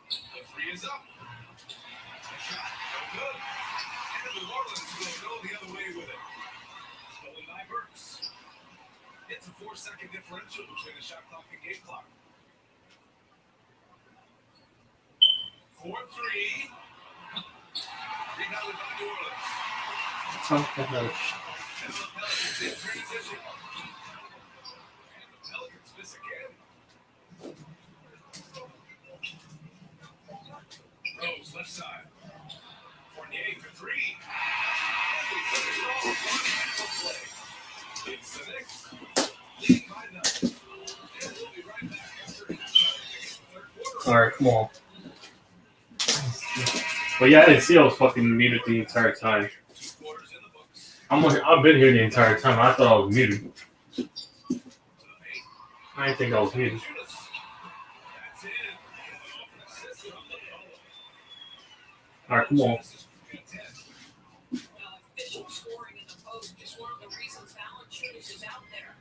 The 3 is up. The shot, no good. And New Orleans will go the other way with it. Stolen by Burks. It's a 4-second differential between the shot clock and game clock. 4-3. Rebounded by New Orleans. And the Pelicans in transition. And the Pelicans miss again. Rose, left side. Fournier for 3. And we finish off one mental play. It's the Knicks. Lead by 9. And we'll be right back after halftime to get the third quarter. Alright, come on. But yeah, I didn't see I was fucking muted the entire time. 2 quarters in the books. I've been here the entire time. I thought I was muted. To the paint. I didn't think I was muted. Valanciunas. That's it. Assist from McCollum. Alright, come on. Valanciunas has got 10. Efficient scoring in the post is one of the reasons Valanciunas is out there.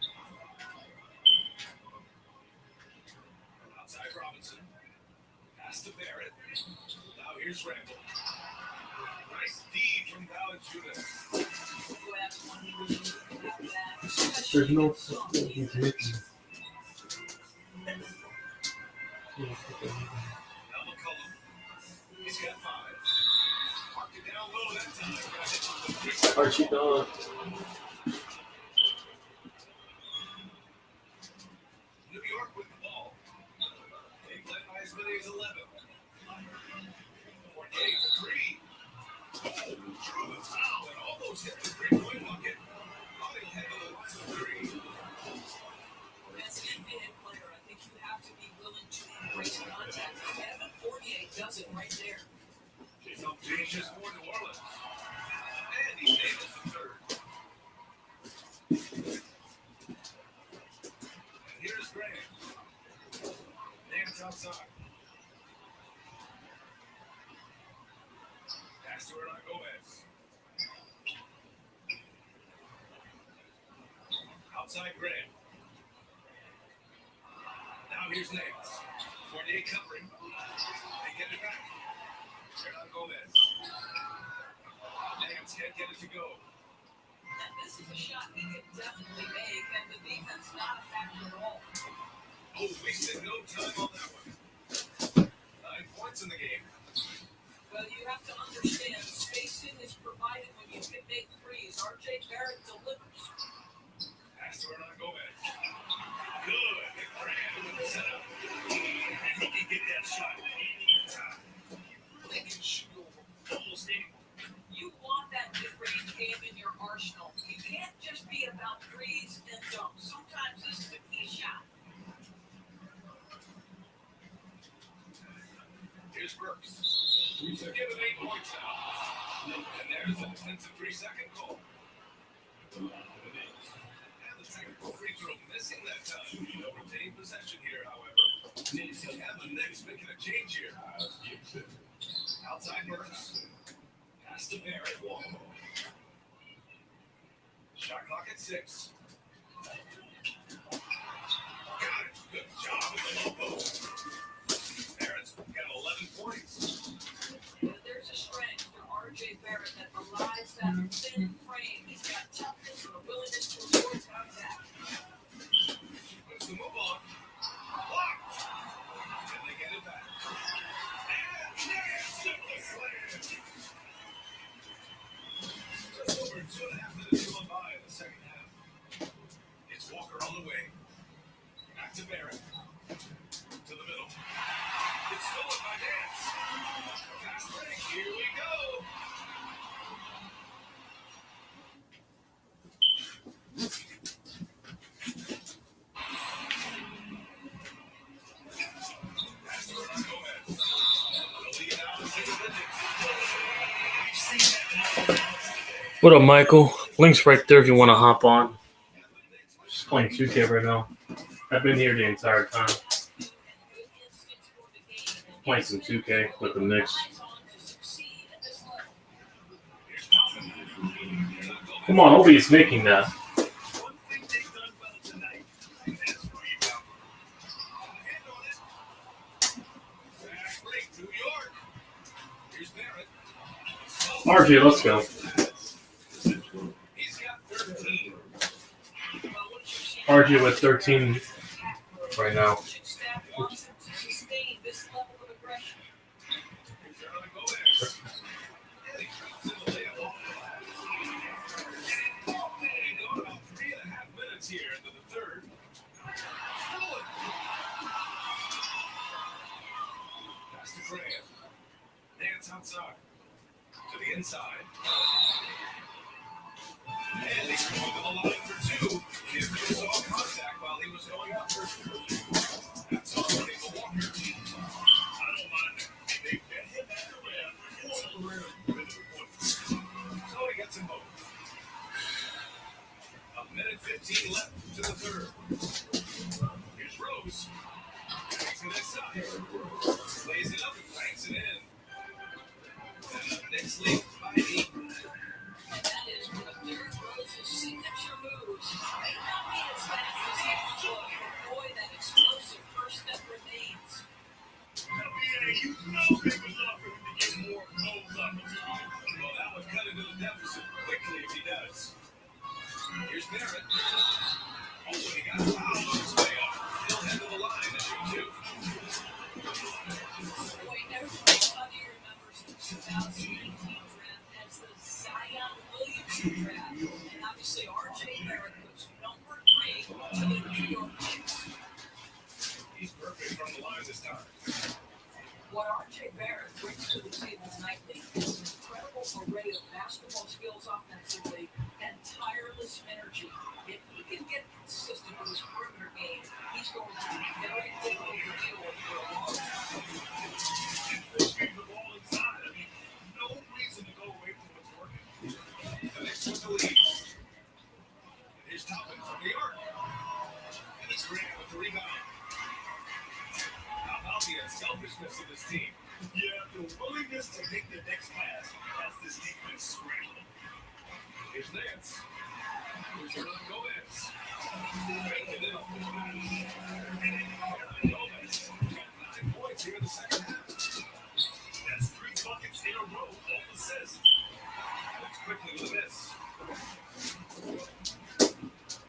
Outside Robinson. Pass to Barrett. Now here's Randall. Nice D from Valanciunas. Who has one he was using about that, There's no especially fucking Now McCollum. He's got 5. Marked it down low that time. Got it on the 3-second Archie ball. Dog. New York with the ball. They play by as many plays 11. Fournier for 3. Drew the foul and almost hit the 3-point bucket. Thought he'll head to the line for 3. As an NBA player, I think you have to be willing to embrace contact. Evan Fournier does it right there. Some changes for New Orleans. Andy Davis the third. And here's Grant. Dance outside. Pass to Hernan Gomez. Outside Grant. Now here's Nance. Fournier covering. They get it back. Hernan Gomez. Nance can't get it to go. And this is a shot he can definitely make, and the defense not a factor at all. Oh, wasted no time on that one. 9 points in the game. Well, you have to understand, spacing is provided when you can make threes. RJ Barrett delivers. Pass to Hernan Gomez. Good. Grant with the setup. And he can get that shot anytime. They can shoot over almost anyone. You want that mid-range game in your arsenal. You can't just be about threes and dunks. Sometimes this is a key shot. Here's Burks. So give him 8 points now. And there's a defensive 3-second call. And the technical free throw missing that time. No retained possession here, however. And the Knicks making a change here. Outside Burks. Pass to Barrett. Shot clock at 6. Got it. Good job with the low post. Barrett's got 11 points. There's a strength for RJ Barrett that belies that thin frame. He's got toughness and a willingness to avoid contact. Puts the move on. Blocked. And they get it back. And Nance with the slam. Just over 2.5 minutes gone by in the second half. It's Walker on the way. Back to Barrett. To the middle. It's stolen by Nance. Fast break. Here we go. Pass to Hernan Gomez. The lead out to single digits. We've seen that in What up, Michael? Link's right there if you want to hop on. Just playing 2K right now. I've been here the entire time. Playing some 2K with the Knicks. Come on, Obi's making that. one thing they've done well tonight. That's rebound. Hand on it. Fast break, New York. Here's Barrett. RJ, let's go. He's got 13. RJ with 13 right now. Staff wants him to sustain this level of aggression. Here's Hernan Gomez. And he drops in the layup off the glass. We've gone about 3.5 minutes here into the third. Stolen. Pass to Grant. Dance outside. To the inside. And he's going to the line for 2. His saw contact while he was going up. That's all running for Walker. I don't mind that. They get him back around. So he gets them both. 1:15 left to the third. Here's Rose. Banks it inside. Lays it up and banks it in. And the Knicks lead by 8. That is one of Derrick Rose's signature moves. May not be as fast as he would look, but boy, that explosive first step remains. You know they would love for him to get more goals opportunities. Well, that would cut into the deficit quickly if he does. Here's Barrett. Oh, and he got fouled on his way up. He'll head to the line and shoot 2. Boy, everybody probably remembers the 2019 draft as the Zion Williamson draft. And obviously, RJ Barrett was number 3 to the New York Knicks. He's perfect from the line this time. What RJ Barrett brings to the table nightly is an incredible array of basketball skills offensively and tireless energy. If he can get consistent with his perimeter game, he's going to be very difficult to deal with for a long time. Keep the ball inside. I mean, no reason to go away from what's working. The next one to lead. Here's Toppin from the arc. And it's Grant with the rebound. How about the unselfishness of this team? Yeah, the willingness to make the next pass has this defense scrambling. Here's Nance. Here's Hernan Gomez. Making it up. Hernan Gomez got 9 points here in the second half. That's 3 buckets in a row, off assist. Looks quickly with a miss.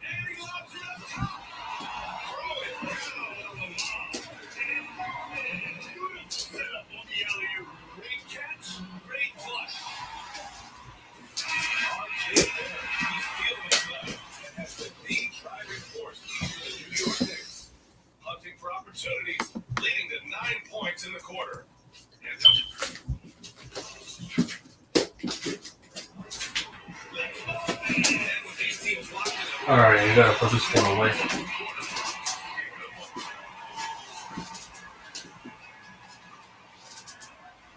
And he lobs it up top. Throw it down on the lob. Beautiful setup on the alley-oop. Great catch, great flush. RJ Barrett, he's feeling himself. Has been the driving force for the New York Knicks. Hunting for opportunities, leading to 9 points in the quarter. And with these teams locked in, All right, you gotta put this one away.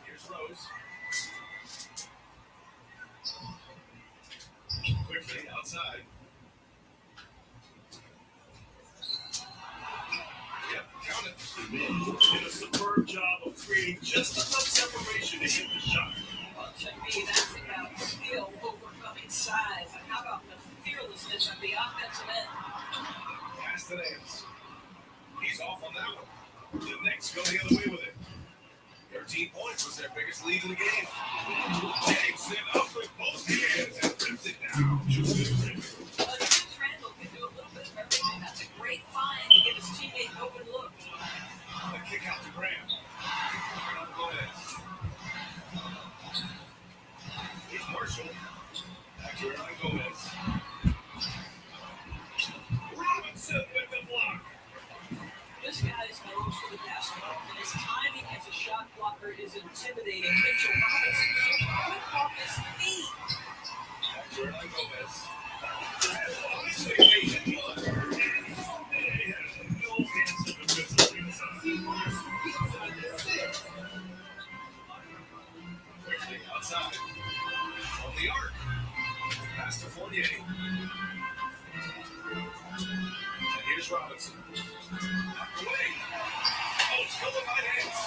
here's Rose. Quickly outside. Yep, count it. Did a superb job of creating just enough separation to hit the shot. Well, to me, that's about skill overcoming size. And how about the fearlessness of the offensive end? Pass to Nance. He's off on that one. The Knicks go the other way with it. 13 points was their biggest lead in the game. Takes it up with both hands and rips it down. But James Randall can do a little bit of everything. That's a great find to give his teammate an open look. The kick out to Graham. Gomez. Here's Marshall. Back to Hernan Gomez. Robinson with the block. This guy's nose for the basketball, and his timing as a shot blocker is intimidating. Mitchell Robinson quick off his feet. Back to Hernan Gomez. Obviously, they had blood. They had no answer to this. Quickly outside. On the arc. Pass to Fournier. And here's Robinson. Knocked away. Oh, it's covered by hands.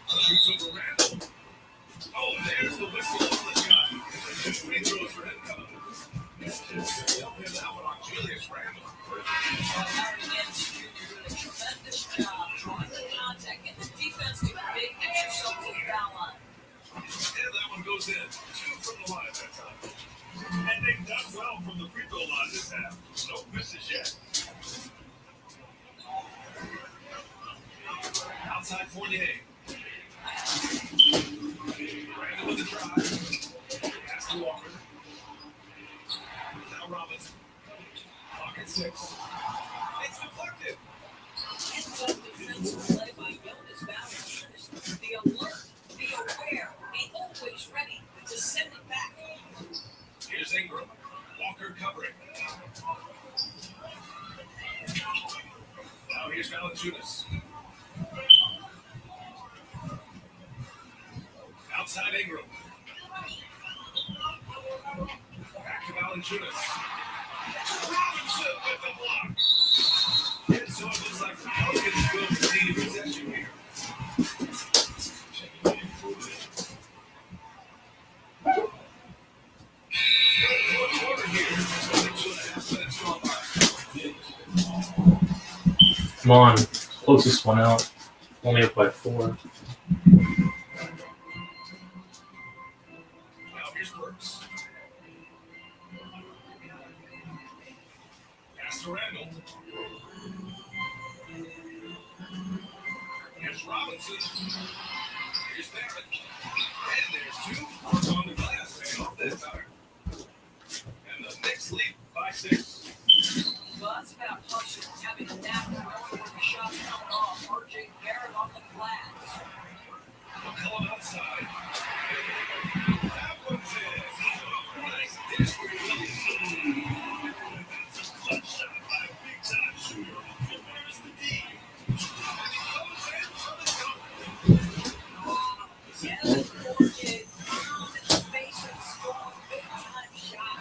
Shoots over Randall. Oh, there's the whistle on the shot. 2 free throws for him coming. Help him out on Julius Randall. Larry Nance Jr. did a tremendous job drawing the contact and the defense to big extra self to the foul line. And that one goes in. 2 from the line that time. And they've done well from the free throw line this half. No misses yet. Outside Fournier. Brandon with the drive. Pass to Walker. Now Robinson. Pocket 6. It's deflected. It's a defensive play by Jonas Valanciunas. The alert, the aware, the always ready to send it back. Here's Ingram. Walker covering. Now here's Valanciunas. Outside Ingram. Back to Valanciunas. Robinson with the block. And so it looks like the Pelicans will concede possession here. Fourth quarter here. It's only 2.5 minutes gone by. Come on, close this one out. Only up by 4. Now here's Burks. Pass to Randall. Here's Robinson. Here's Barrett. And there's 2. It's on the glass. Paying off that time. And the Knicks lead by 6. Well, that's about hustle, having a knack for knowing where the shot shots coming off. RJ Barrett on the glass. McCollum outside. That one's in. Nice dish. That's a clutch shot by a big-time shooter. There's the D. And he comes in for the dunk. Yes, Jorge pound in the face and strong, big-time shot.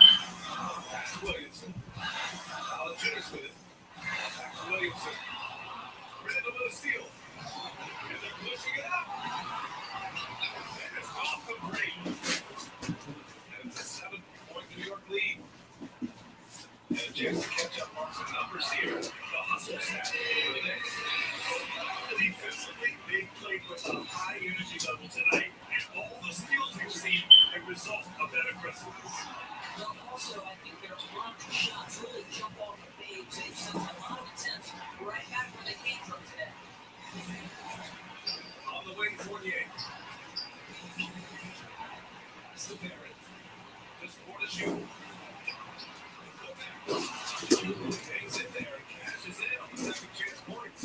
Pass to Williamson. Valanciunas with it. Back to Williamson. Randall with a steal. And they're pushing it up. And it's off the break. And it's a 7-point New York lead. And a chance to catch up on some numbers here. The hustle stat for the Knicks. Defensively, they played with a high energy level tonight. And all the steals we've seen a result of that aggressiveness. Well, also, I think their launch shots really jump off the page. They've sent a lot of attempts right back where they came from today. On the wing, Fournier. Pass to Barrett. Just 4 to shoot. Hangs it there and cashes in on the second chance points.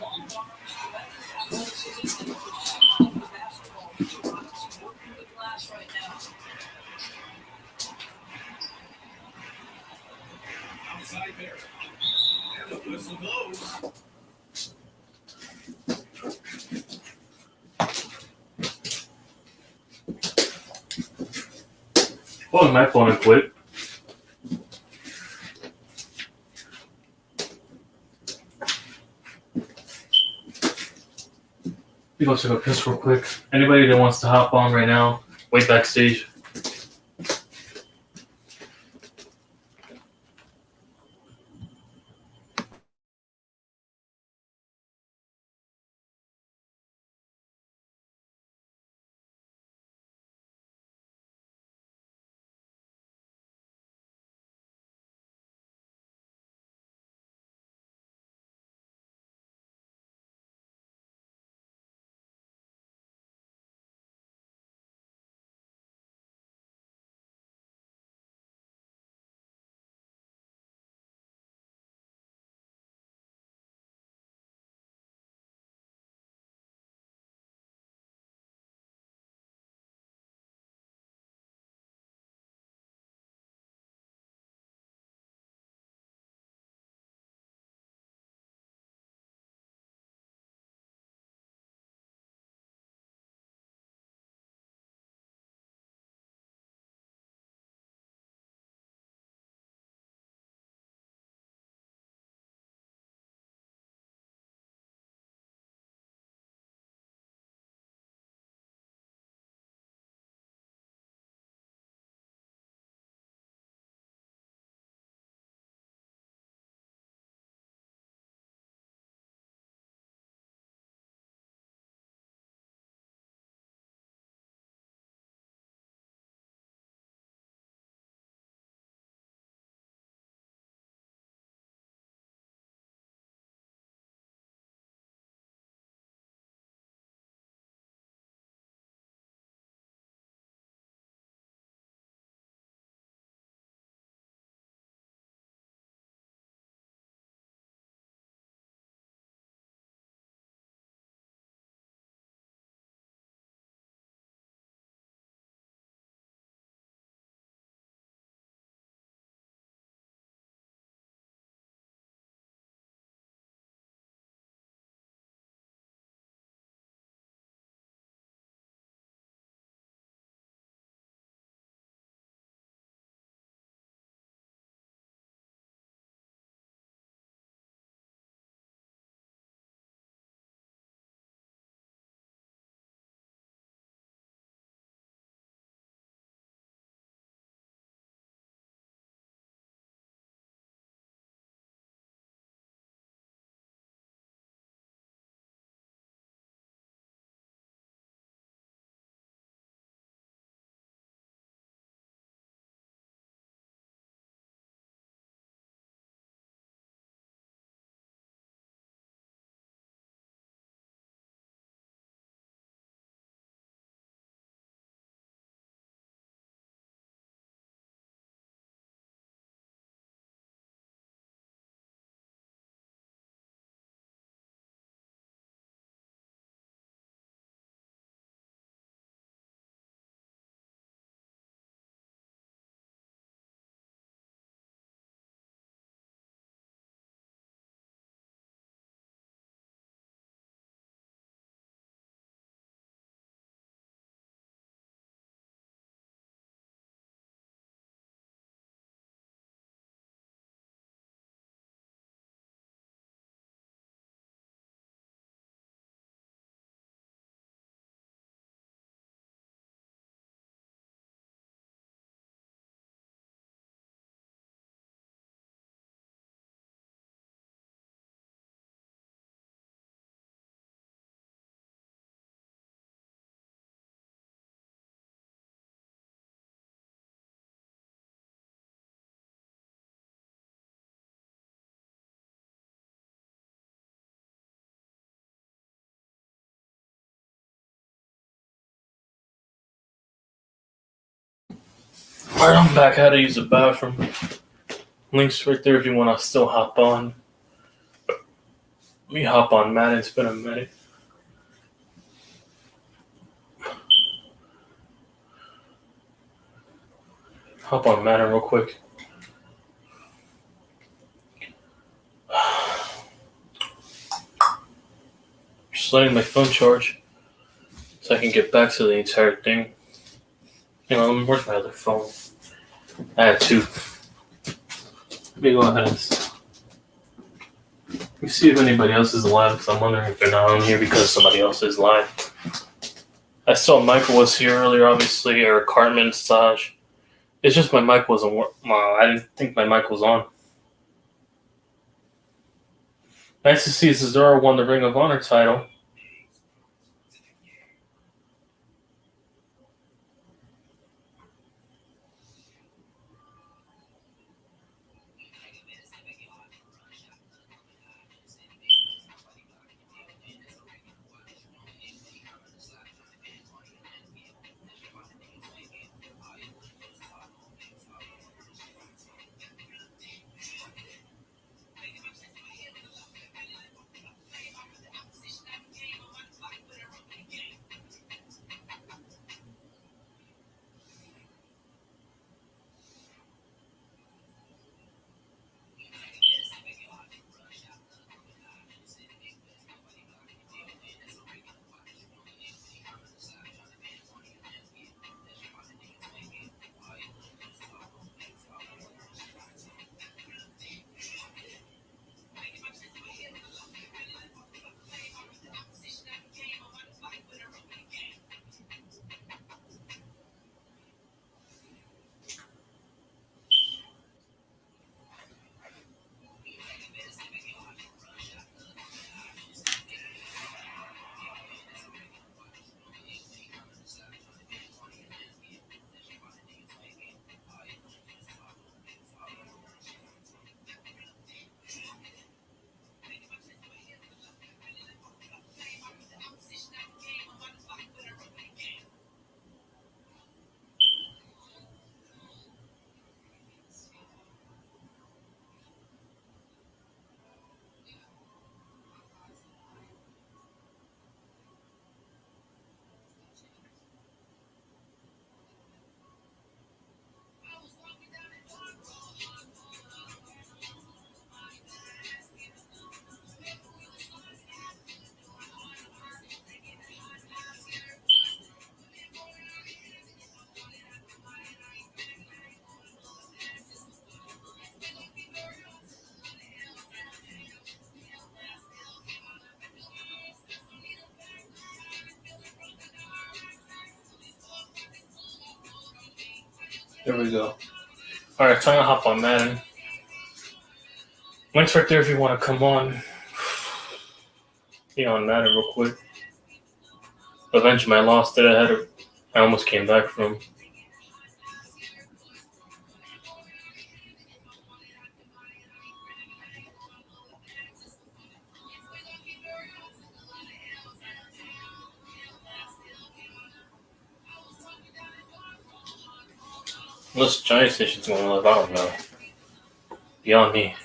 Long arms, tremendous athleticism, and pursuit of the basketball. Mitchell Robinson working the glass right now. Outside Barrett. And the whistle blows. Well, my phone and quit. We go take a piss real quick. Anybody that wants to hop on right now, wait backstage. Alright, I'm back. How to use the bathroom. Links right there if you want to still hop on. Let me hop on Madden. It's been a minute. Hop on Madden real quick. Just letting my phone charge so I can get back to the entire thing. Hang on, where's my other phone? I had two. Let me go ahead and let me see if anybody else is live, because I'm wondering if they're not on here because somebody else is live. I saw Michael was here earlier, obviously, or Cartman, Saj. It's just my mic wasn't working. I didn't think my mic was on. Nice to see Cesaro won the Ring of Honor title. There we go. Alright, time to hop on Madden. Link's right there if you want to come on. Be on Madden real quick. Eventually I lost it. I almost came back from. Unless Giant Station's going to live, I don't know. Beyond me.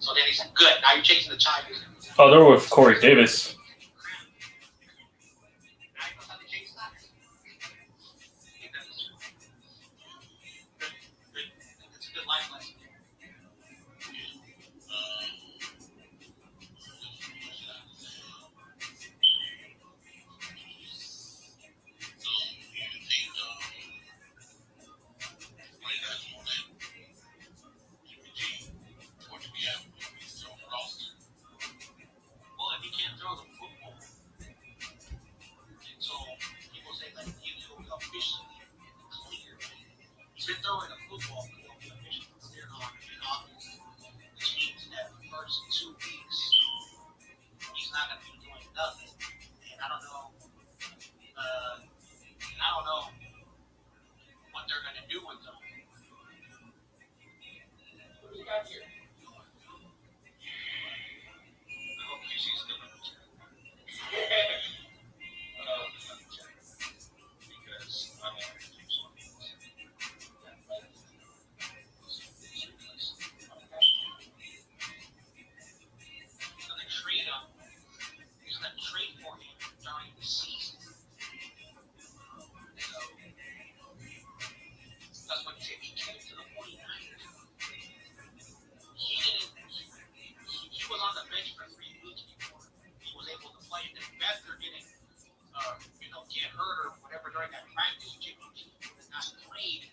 So then he said, good. Now you're chasing the Chinese. Oh, they're with Corey Davis. Now he knows how to chase that. It's a good life lesson. Well, if he can't throw the during that practice, Jimmy G has not played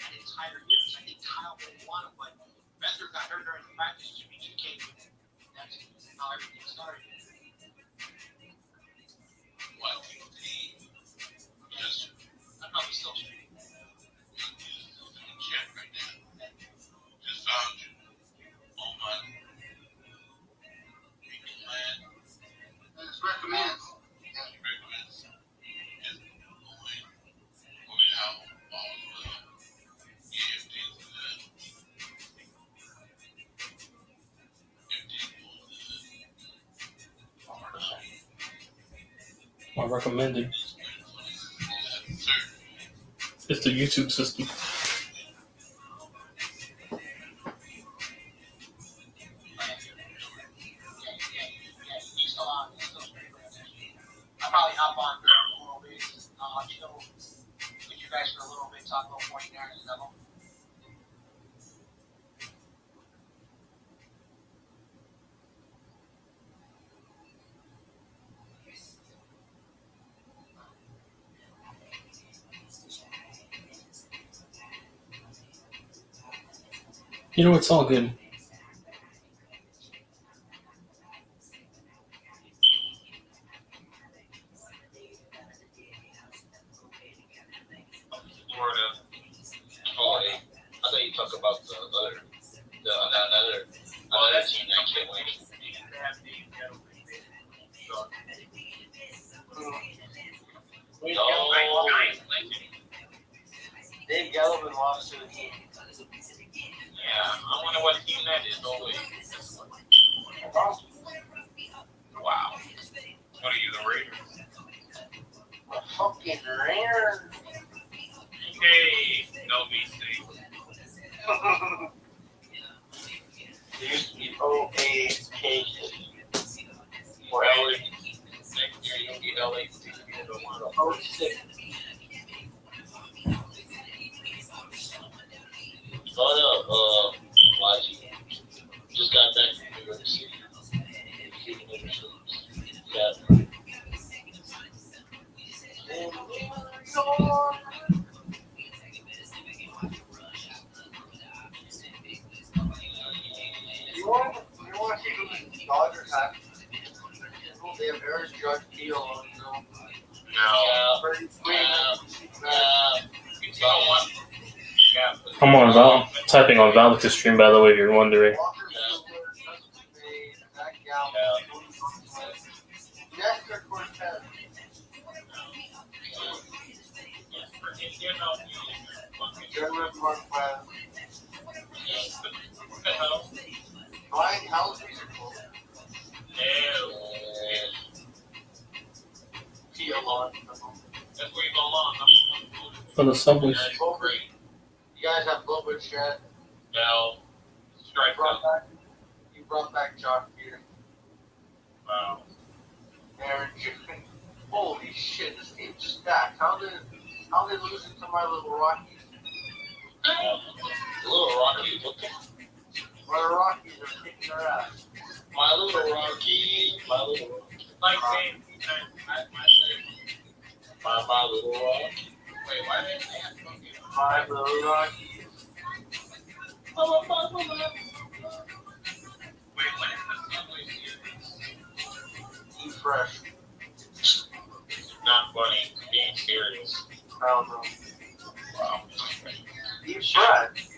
an entire year. So I think Kyle will want him, but Bender got hurt during the practice. Jimmy G came in. That's how everything started. What? Yes. I'm probably still streaming. Check right now. Just found you on my weekly plan. It's recommended. Recommends. Just only how all the EFTs and that. I recommended. It's the YouTube system. He's still on. He's still streaming. I'll probably hop on for a little bit. Chill with you guys for a little bit, talk about 49ers level. You know, it's all good. Florida. Oh, hey. I thought you talked about another team that can't win. Dave Gettleman lost to the team. Yeah, I wonder what team that is always. Wow. What are you, the Raiders? The fucking Raiders. Hey, no BC. There used to be OAK. Or LA. Next year you'll get LA. Oh, 6. Oh no, YG just got back from New York City. Yeah. You want to see who the Dodgers have? They have Aaron Judge deal on, you know. I'm on Val. Typing on Valix's stream, by the way, if you're wondering. Brian Howell's That's where you go along. For the subways. You guys have Boba Chet. Bell, strike out. You brought back Josh Peter. Wow. Aaron Judge. Holy shit, this team's stacked. How they losing to my little Rockies? Little Rocky looking. My Rockies are kicking their ass. My little Rocky. Like saying, my little Rocky. Wait, why didn't they have to go get My little Rockies. Wait, when is the Subway series? Eat fresh. Not funny. Being serious. I don't know. Wow. Eat fresh.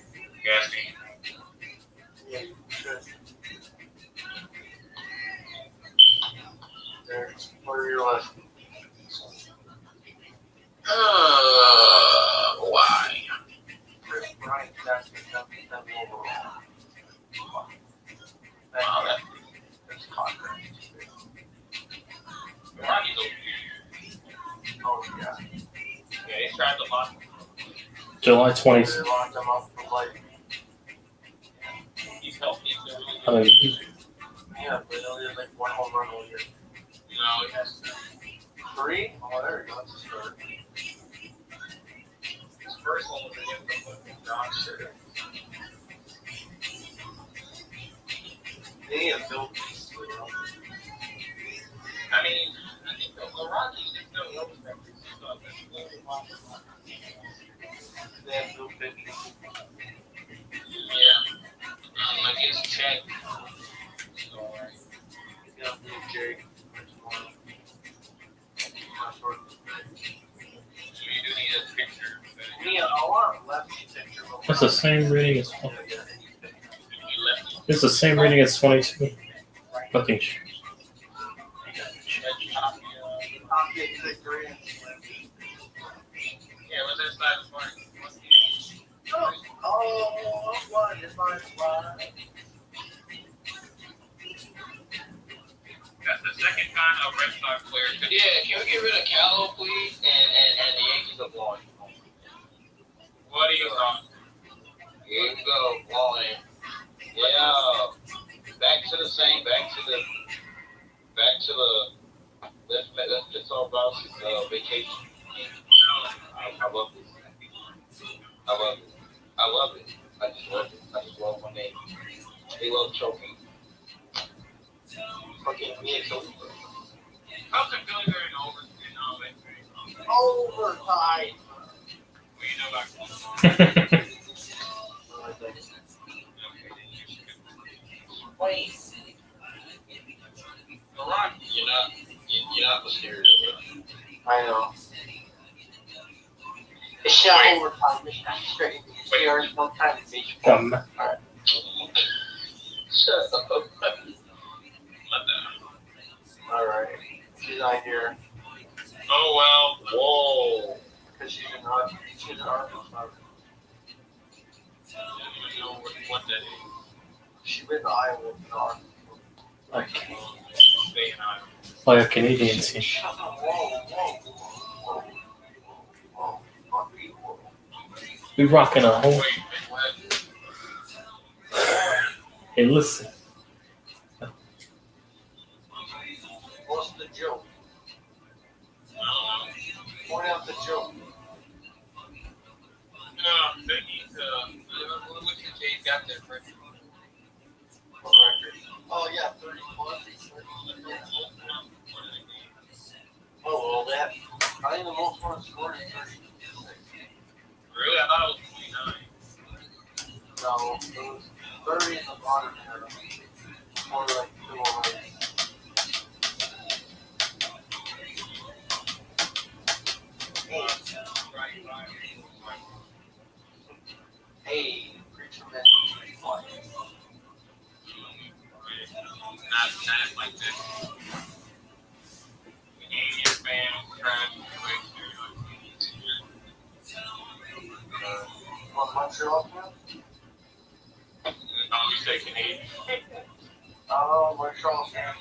Gassy. Yeah, you should. There. What are your lessons? Why? Chris Bryant, that's overall. Wow, That's contract. Rocky's over. Oh, yeah. Yeah, they tried to lock him. July 20th. They locked him up for life. He's healthy. I mean, Yeah, but he only has like one home run all year. No, he has 3? Oh, there we go. That's a start. his first one was against the fucking dog shit. They need a build. I mean, I think the Rockies, they still know that this stuff. They have no picture. Yeah. Like it's check. So, Yeah, me and Jake. so you do need a picture. Me, I want a lefty picture. That's the same rating as You left. it's the same rating as 22. Nothing changed. I'm getting picture in. Yeah, what's that side of the park? Oh, what is my slide? That's the second time a Red Sox player could. Yeah, can we get rid of Callow, please? And the Yankees are blowing. What are you on? Here we go, blowing. Yeah. Back to the. Let's talk about vacation. I love this. I love it. I just love when they love choking. Fucking me and Khalifa. How's it feeling during Overtime. What do you know about Wait. You're not mysterious. I know. It's not overtime. It's not straight. There is no time to be. Come. Shut up. Alright. She's not here. Oh well. Whoa. Because she's in Arkansas. She's in Arkansas. I don't even know what that is. She went to Iowa. Like, Stay in Iowa. like a Canadian team. We rocking a whole. Wait, what? Hey, listen. What's the joke? Point out the joke. No, he's what's the Jay's got there for? Oh, yeah, 30 months. Oh, well, that. I think the most one scored is 36. Really? I thought it was 29. No, it was 30 in the bottom there. More like 2 Hey, preacher man. Not like this. Your fan trying to Want Montreal now? you say Canadian. Oh, Montreal fan.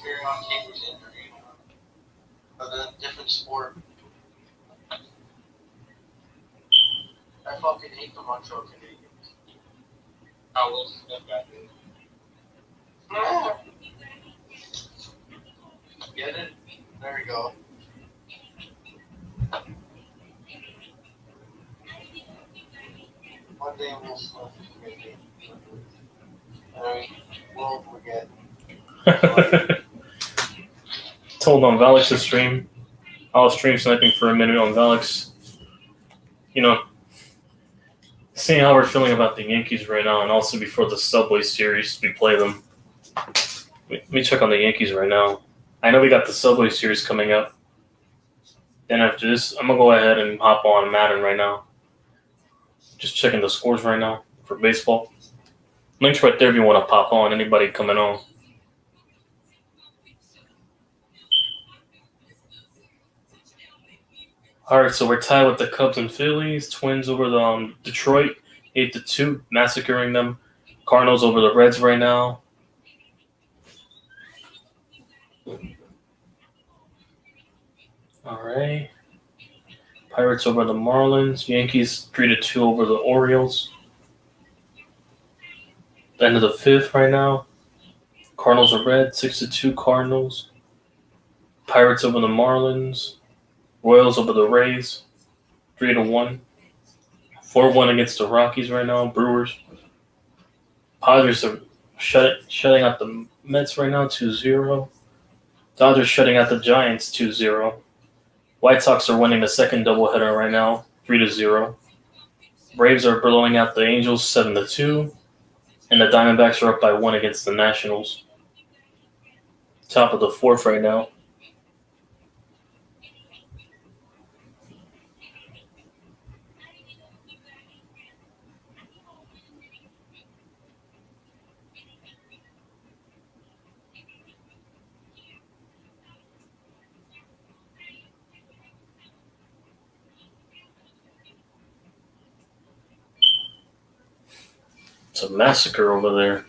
Here on King's interview. But a different sport. I fucking hate the Montreal Canadiens. How was that back then? Get it? There we go. One day we'll slip. We'll forget. Told on Valix to stream. I was stream sniping for a minute on Valix. You know, seeing how we're feeling about the Yankees right now, and also before the Subway Series, we play them. Let me check on the Yankees right now. I know we got the Subway Series coming up. Then after this, I'm going to go ahead and hop on Madden right now. Just checking the scores right now for baseball. Links right there if you want to pop on. Anybody coming on. All right, so we're tied with the Cubs and Phillies. Twins over the Detroit, 8-2, massacring them. Cardinals over the Reds right now. All right. Pirates over the Marlins. Yankees 3-2 over the Orioles. The end of the fifth right now. Cardinals are red, 6-2 Cardinals. Pirates over the Marlins. Royals over the Rays, 3-1. 4-1 against the Rockies right now. Brewers. Padres are shutting out the Mets right now, 2-0. Dodgers shutting out the Giants, 2-0. White Sox are winning the second doubleheader right now, 3-0. Braves are blowing out the Angels 7-2, and the Diamondbacks are up by 1 against the Nationals. Top of the fourth right now. It's a massacre over there.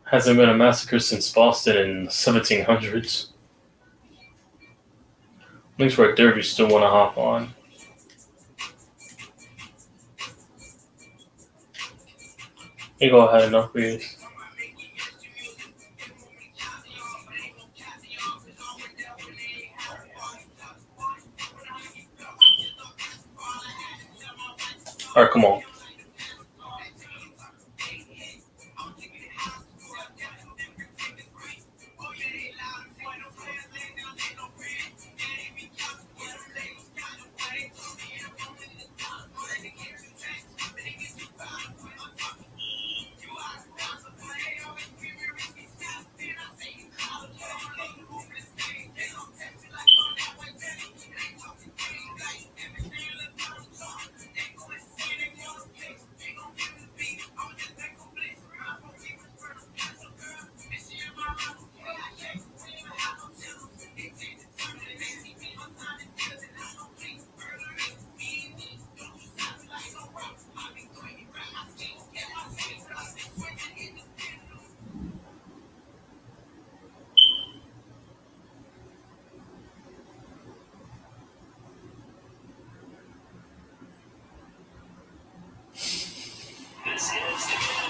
Hasn't been a massacre since Boston in the 1700s. Looks right there if you still want to hop on. You go ahead enough, please. Alright, come on.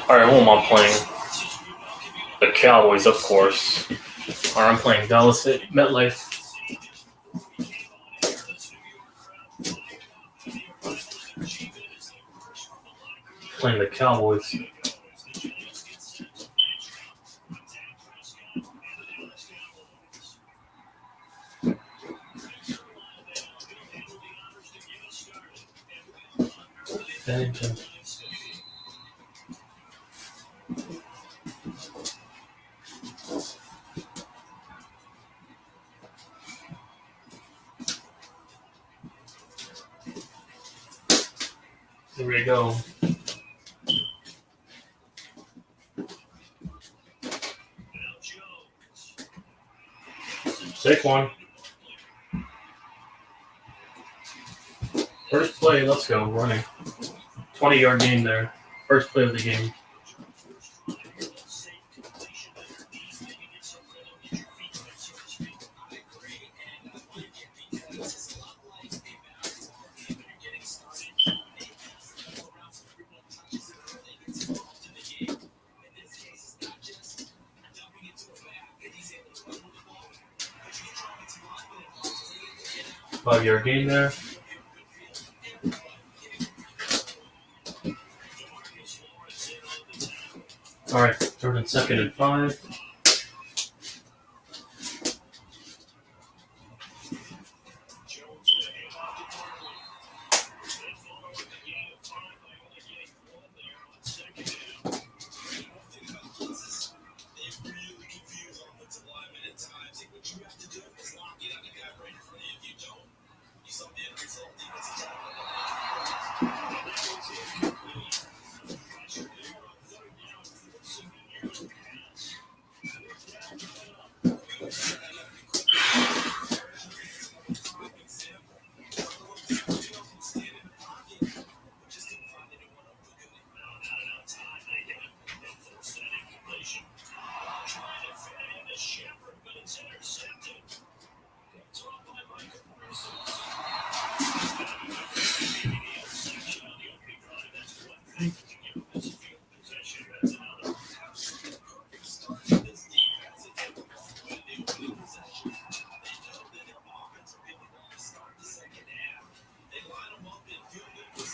Alright, who am I playing? The Cowboys, of course. Alright, I'm playing Dallas at MetLife. Playing the Cowboys. Bennington. Here we go. Saquon. First play, let's go, running. 20-yard gain there. First play of the game. Five-yard gain there. All right, third and second and 5.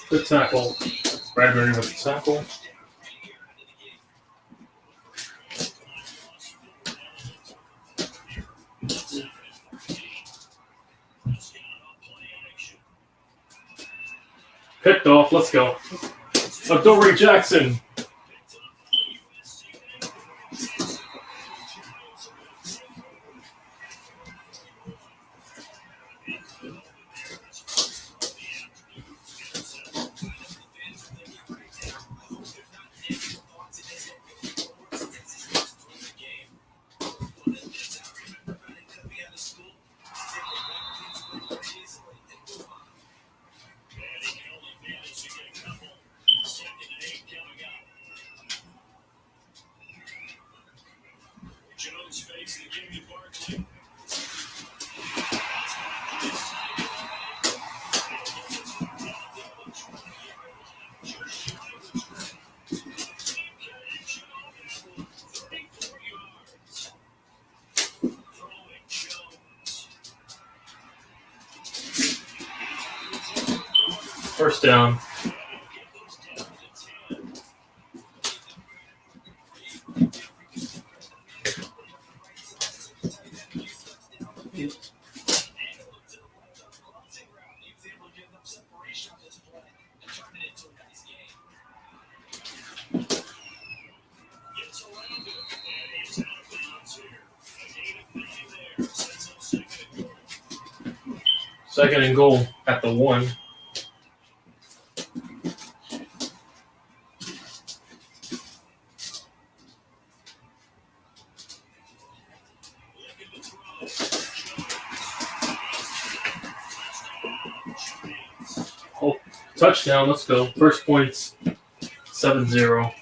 Good tackle. Bradbury with the tackle. Picked off. Let's go. Adoree Jackson. Jones facing Jimmy Barkley. First down. Second and goal at the 1. Oh, touchdown. Let's go. First points. 7-0.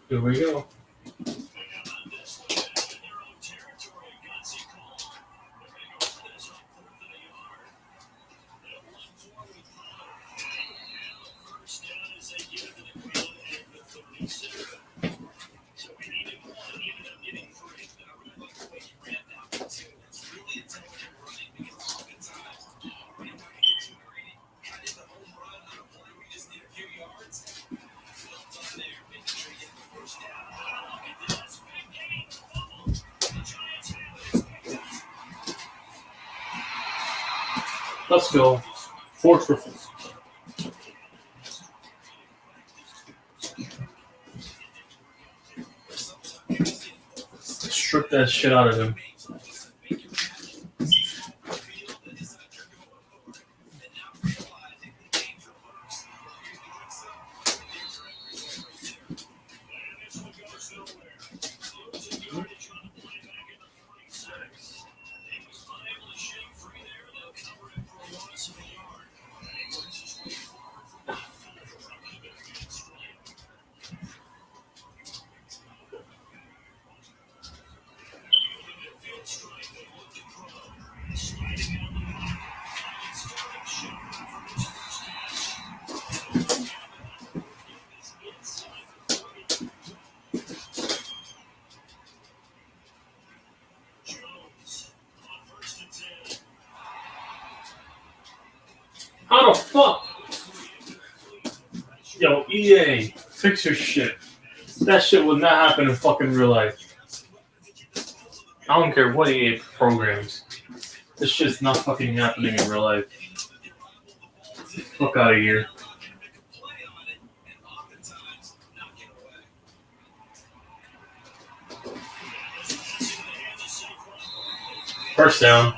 Here we go. Let's go. Fourth for strip that shit out of him. Yo, EA, fix your shit. That shit would not happen in fucking real life. I don't care what EA programs. This shit's not fucking happening in real life. Fuck out of here. First down.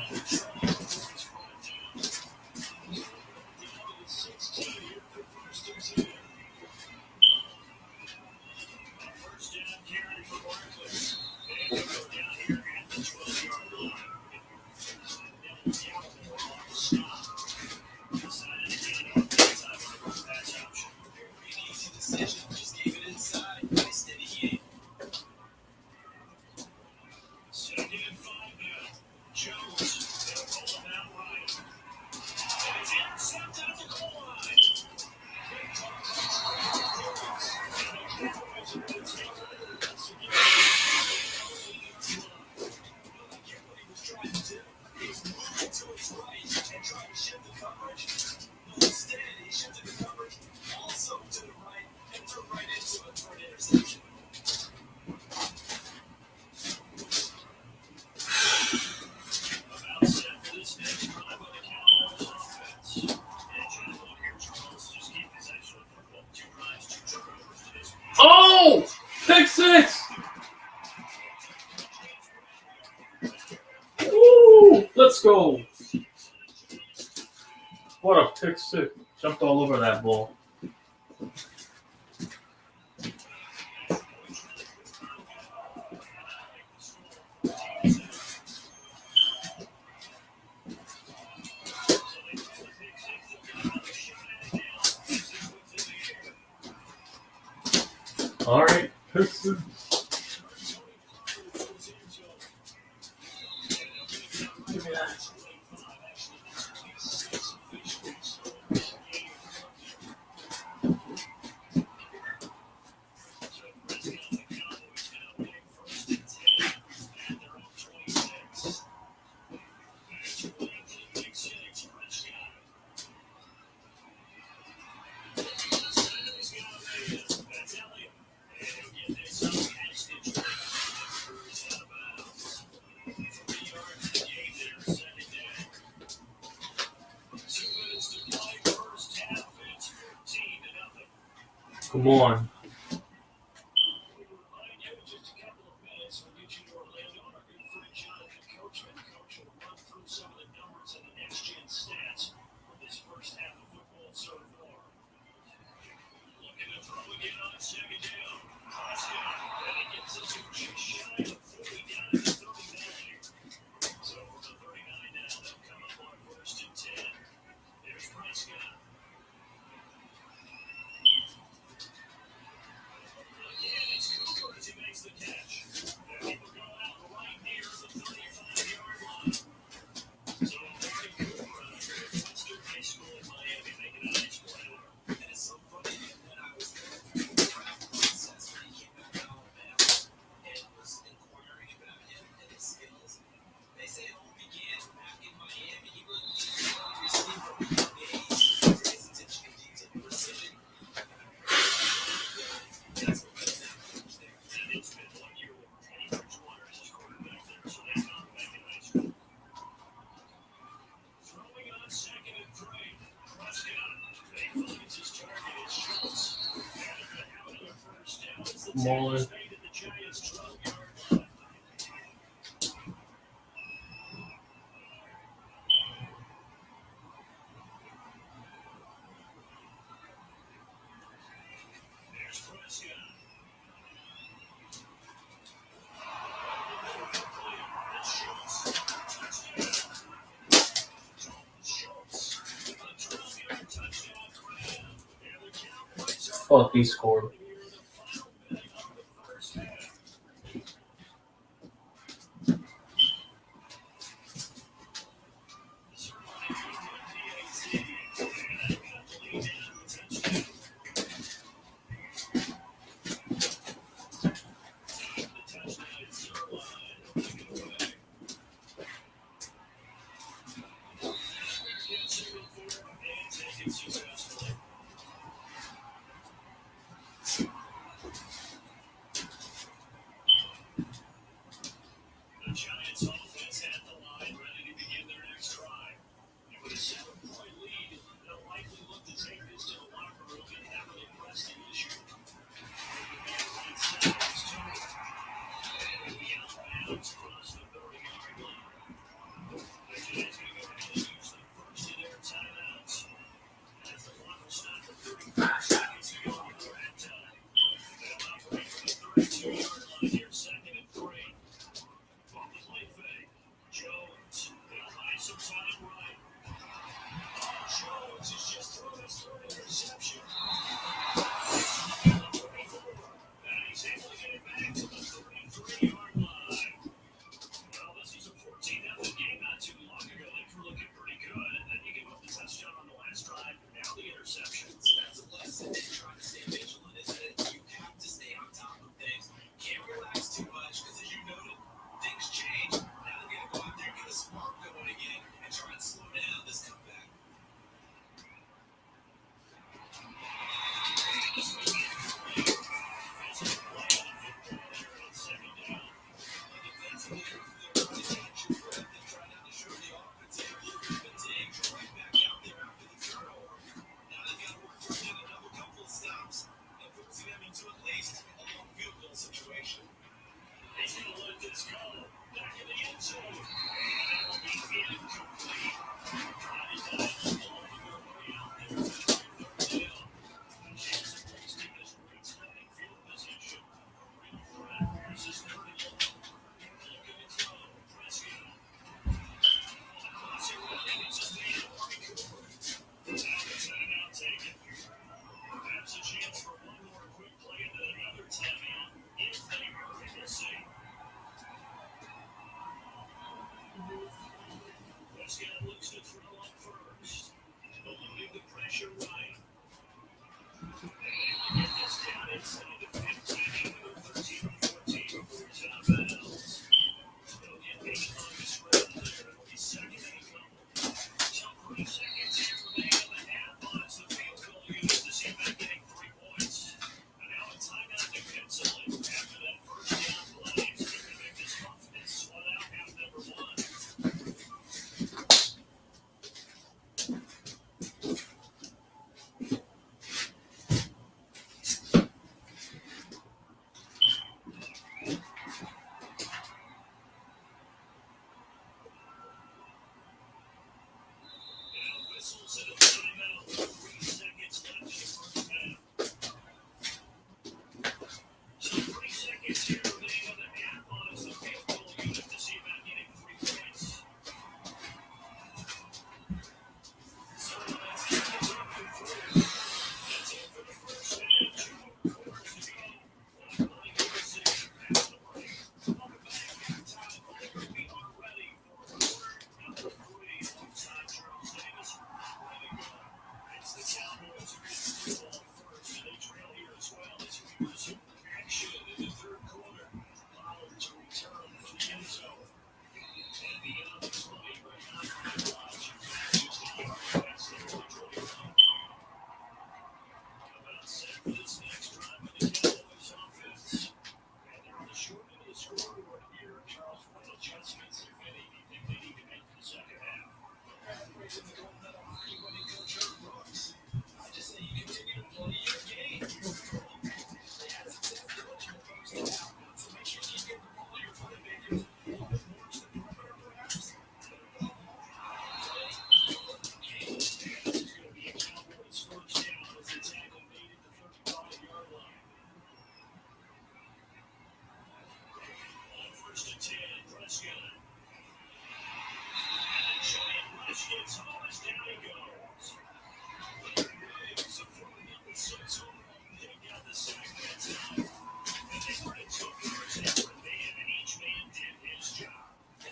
Oh! Pick six! Woo! Let's go! What a pick six. Jumped all over that ball. All right, pick six. Give me that. Come on. Come on. Fuck, he scored. Trying to stay vigilant is that you have to stay on top of things. Can't relax too much because, as you noted, things change. Now they gotta go out there and get a spark going again and try and slow down this comeback.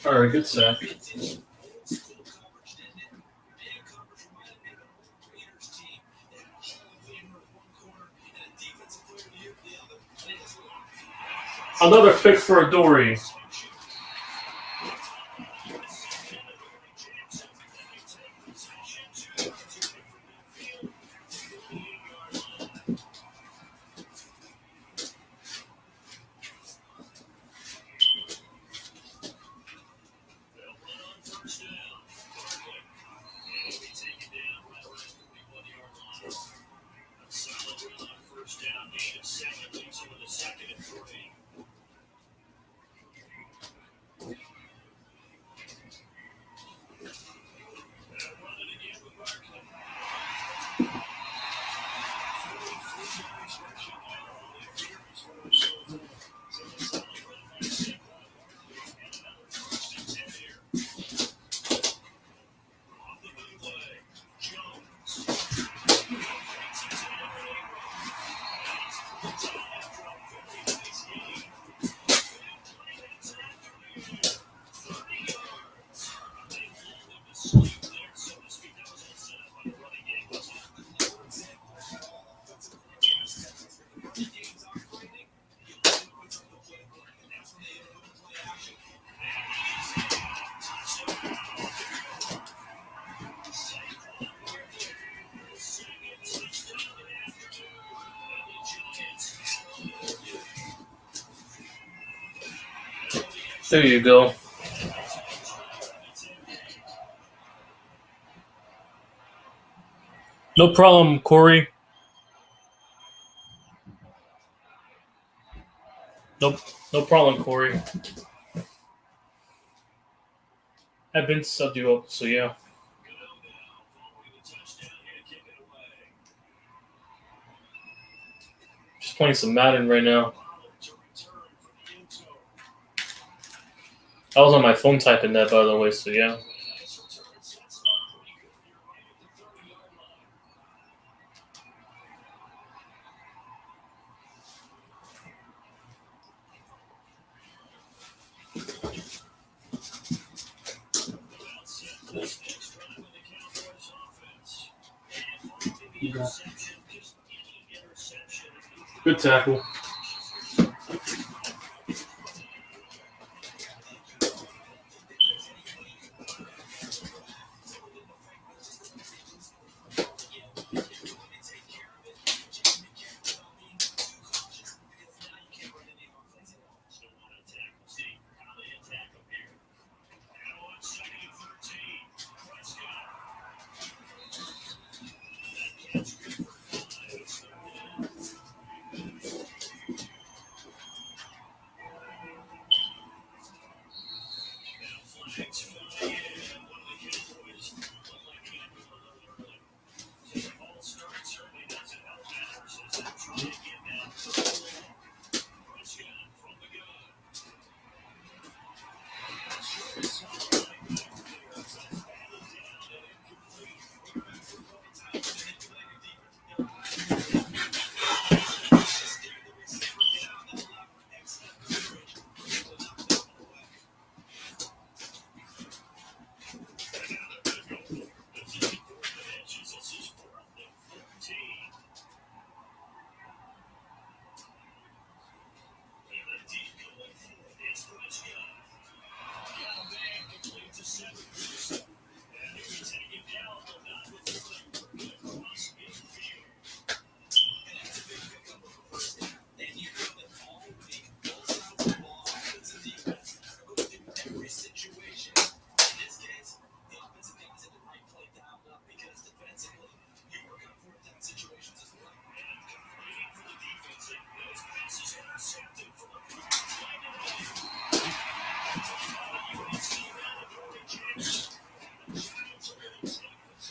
All right, good sack. Another pick for Adori. There you go. No problem, Corey. Nope. No problem, Corey. I've been subbed you up, so yeah. Just playing some Madden right now. I was on my phone typing that, by the way, so yeah. Good tackle.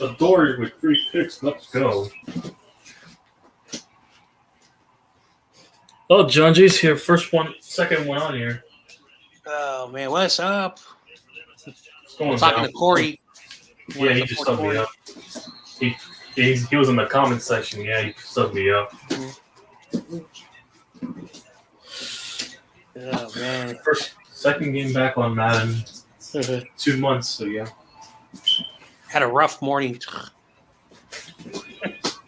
Adore with 3 picks. Let's go. Oh, John J's here. Second one on here. Oh man, what's up? What's going I'm talking down? to Corey. Yeah, he just subbed me up. He was in the comment section. Yeah, he subbed me up. Oh man. Second game back on Madden. 2 months, so yeah. Had a rough morning.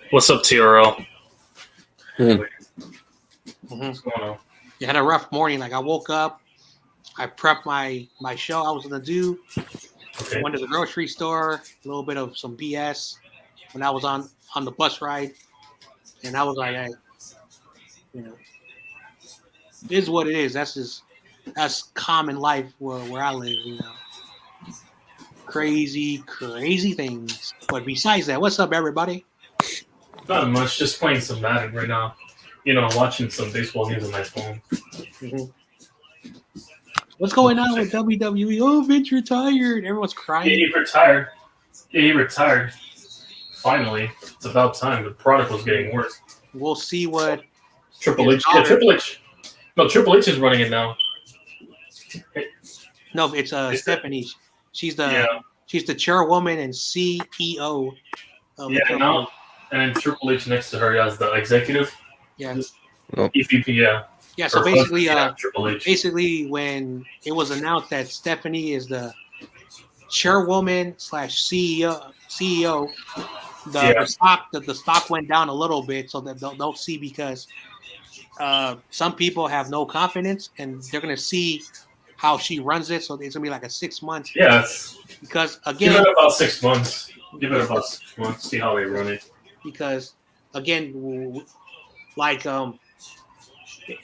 What's up, TRL? Mhm. What's going on? You had a rough morning. Like I woke up, I prepped my show I was gonna do. Okay. Went to the grocery store, a little bit of some BS when I was on the bus ride, and I was like, hey, it is what it is. That's common life where I live. Crazy things. But besides that, what's up, everybody? Not much. Just playing some Madden right now. Watching some baseball games on my phone. Mm-hmm. What's going on with WWE? Oh, Vince retired. Everyone's crying. Yeah, he retired. Finally, it's about time. The product was getting worse. We'll see what Triple H. Yeah, Triple H. No, Triple H is running it now. No, it's Stephanie. She's the chairwoman and CEO of the company. And then Triple H next to her as the executive. Yeah. EVP, yeah. Yeah, so basically, Triple H. Basically, when it was announced that Stephanie is the chairwoman / CEO, the stock went down a little bit, so that they'll see because some people have no confidence, and they're gonna see how she runs it. So it's gonna be like a 6 months. Yes. Because again, give it about 6 months. See how they run it. Because again, like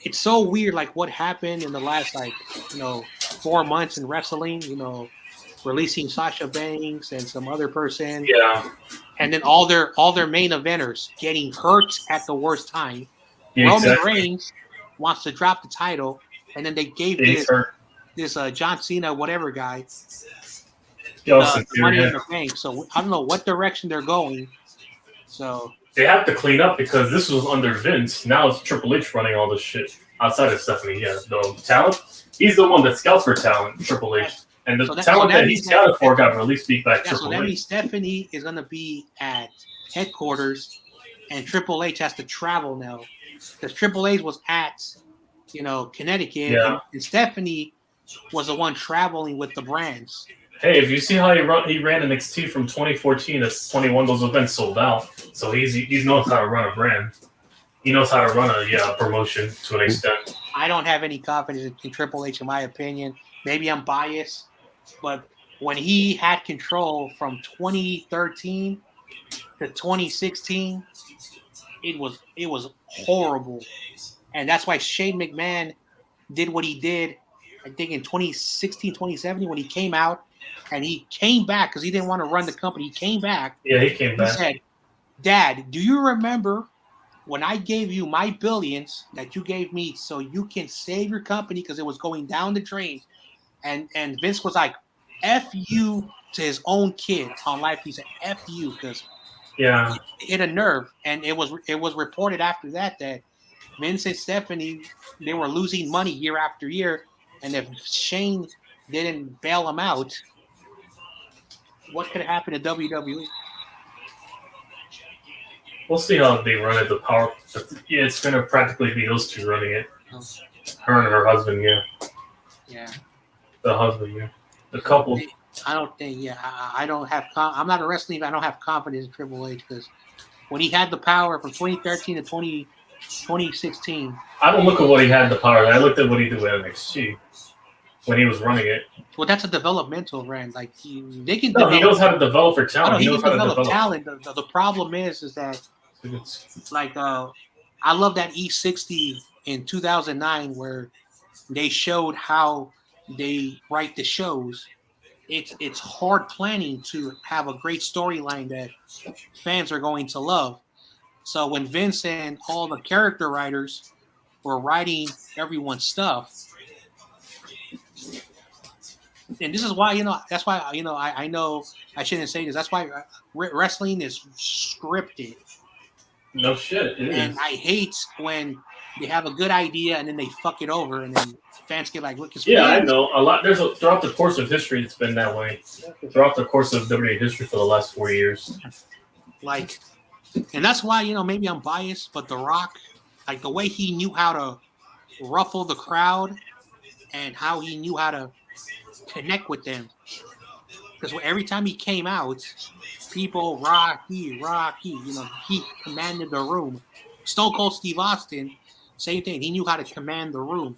it's so weird. Like what happened in the last 4 months in wrestling. Releasing Sasha Banks and some other person, Yeah. and then all their main eventers getting hurt at the worst time. Yeah, Roman exactly. Reigns wants to drop the title, and then they gave Yeah, he's hurt. this John Cena whatever guy Yeah, Austin the Money Theory, in the Bank. So I don't know what direction they're going. So They have to clean up because this was under Vince. Now it's Triple H running all this shit outside of Stephanie. Yeah, the talent. He's the one that scouts for talent, Triple H. And the talent that he scouted for got released back yeah, Triple so that H. means Stephanie is going to be at headquarters, and Triple H has to travel now because Triple H was at, Connecticut, Yeah. and Stephanie was the one traveling with the brands. Hey, if you see how he ran NXT from 2014 to 21, those events sold out. So he knows how to run a brand. He knows how to run a promotion to an extent. I don't have any confidence in Triple H, in my opinion. Maybe I'm biased, but when he had control from 2013 to 2016, it was horrible, and that's why Shane McMahon did what he did. I think in 2016, 2017, when he came out and he came back because he didn't want to run the company. He came back. Yeah, he came back. He said, "Dad, do you remember when I gave you my billions that you gave me so you can save your company because it was going down the drain?" And Vince was like, "F you" to his own kid on live. He said, "F you" because Yeah. it hit a nerve. And it was reported after that Vince and Stephanie, they were losing money year after year. And if Shane didn't bail him out, what could happen to WWE? We'll see how they run it. The power. Yeah, it's going to practically be those two running it. Her and her husband, yeah. Yeah. The husband, yeah. The couple. I don't think, I don't have, I'm not a wrestling, I don't have confidence in Triple H because when he had the power from 2013 to 2016. I don't look at what he had the power. I looked at what he did with NXT when he was running it. Well, that's a developmental brand. Like they can. No, he knows how to develop for talent. He knows can how to develop talent. The problem is that like I love that E60 in 2009 where they showed how they write the shows. It's hard planning to have a great storyline that fans are going to love. So when Vince and all the character writers were writing everyone's stuff, and this is why that's why I know I shouldn't say this. That's why wrestling is scripted. No shit. And I hate when they have a good idea and then they fuck it over, and then fans get like, "Look, I know a lot." Throughout the course of history, it's been that way. Throughout the course of WWE history for the last 4 years, like, and that's why maybe I'm biased, but The Rock, like the way he knew how to ruffle the crowd and how he knew how to connect with them, because every time he came out, people Rocky, he commanded the room. Stone Cold Steve Austin, same thing. He knew how to command the room.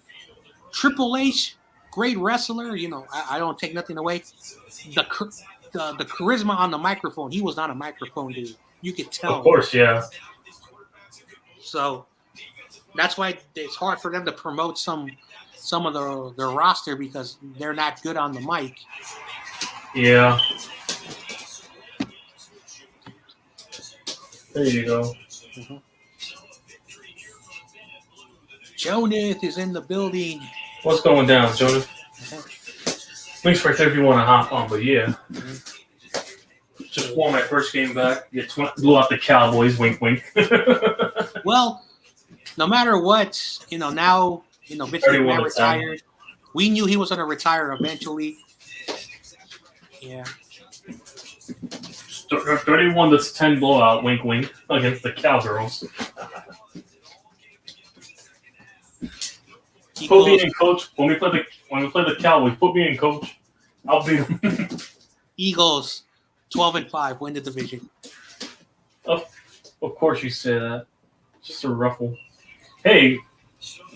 Triple H, great wrestler. I don't take nothing away. The charisma on the microphone. He was not a microphone dude. You could tell. Of course, yeah. So that's why it's hard for them to promote some of their roster because they're not good on the mic. Yeah. There you go. Mm-hmm. Jonath is in the building. What's going down, Jonas? Links right there if you want to hop on, but yeah. Just won my first game back. Blew out the Cowboys, wink, wink. Well, no matter what, now, Vince McMahon retired. We knew he was going to retire eventually. Yeah. 31 to 10 blowout, wink, wink, against the Cowgirls. Put me in, coach. When we play the Cowboys, put me in, coach. I'll beat them. Eagles, 12-5, win the division. Of course you say that. Just a ruffle. Hey,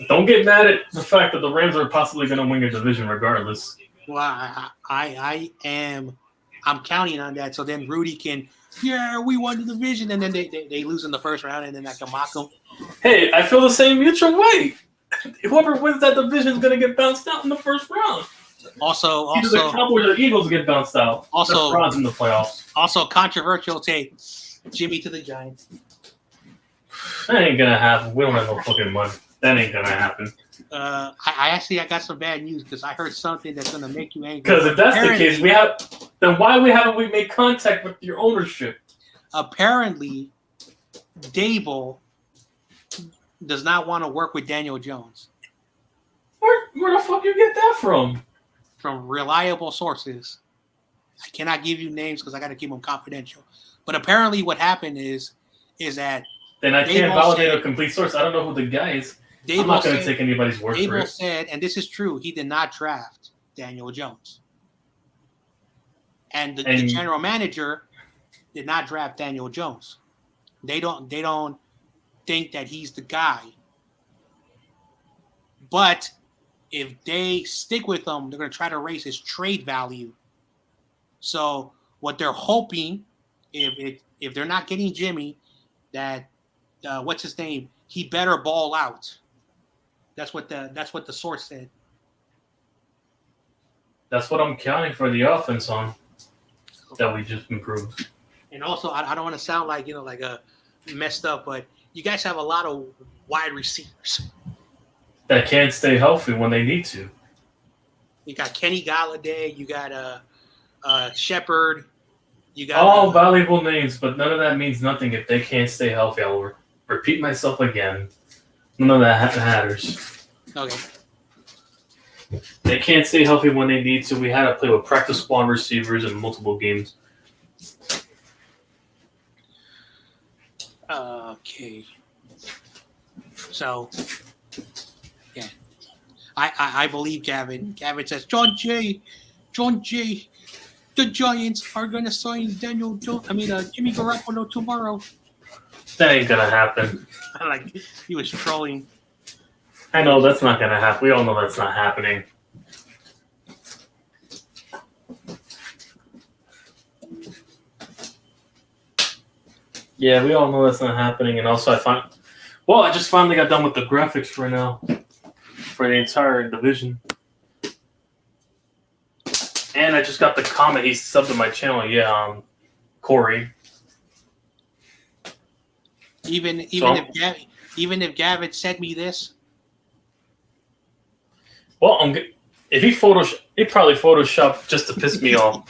don't get mad at the fact that the Rams are possibly going to win a division regardless. Well, I'm counting on that. So then Rudy can, we won the division, and then they lose in the first round, and then I can mock them. Hey, I feel the same mutual way. Whoever wins that division is going to get bounced out in the first round. Either the Cowboys or the Eagles get bounced out. Also- the frauds in the playoffs. Also controversial take, Jimmy to the Giants. That ain't gonna happen. We don't have no fucking money. That ain't gonna happen. I got some bad news because I heard something that's gonna make you angry. Because if that's the case, then why haven't we made contact with your ownership? Apparently, Dable does not want to work with Daniel Jones. Where the fuck you get that from? From reliable sources. I cannot give you names because I got to keep them confidential. But apparently, what happened is that Then I can't Dable validate said- a complete source. I don't know who the guy is. I'm Dable not going to said, take anybody's word for Dable it. said, and this is true, he did not draft Daniel Jones. And the general manager did not draft Daniel Jones. They don't think that he's the guy. But if they stick with him, they're going to try to raise his trade value. So what they're hoping, if they're not getting Jimmy, that what's his name, he better ball out. That's what the source said. That's what I'm counting for the offense on. That we just improved. And also, I don't want to sound like like a messed up, but you guys have a lot of wide receivers. That can't stay healthy when they need to. You got Kenny Galladay, you got Shepard, you got All valuable names, but none of that means nothing if they can't stay healthy. I'll repeat myself again. None of that matters. Okay. They can't stay healthy when they need to. We had to play with practice squad receivers in multiple games. Okay. So, yeah. I believe Gavin. Gavin says, John Jay, the Giants are going to sign Jimmy Garoppolo tomorrow. That ain't gonna happen. Like, he was trolling. I know that's not gonna happen. We all know that's not happening. Yeah, we all know that's not happening. And also, I just finally got done with the graphics right now for the entire division. And I just got the comment. He subbed to my channel. Yeah, Corey. Even if Gavin sent me this. Well, if he probably photoshopped just to piss me off.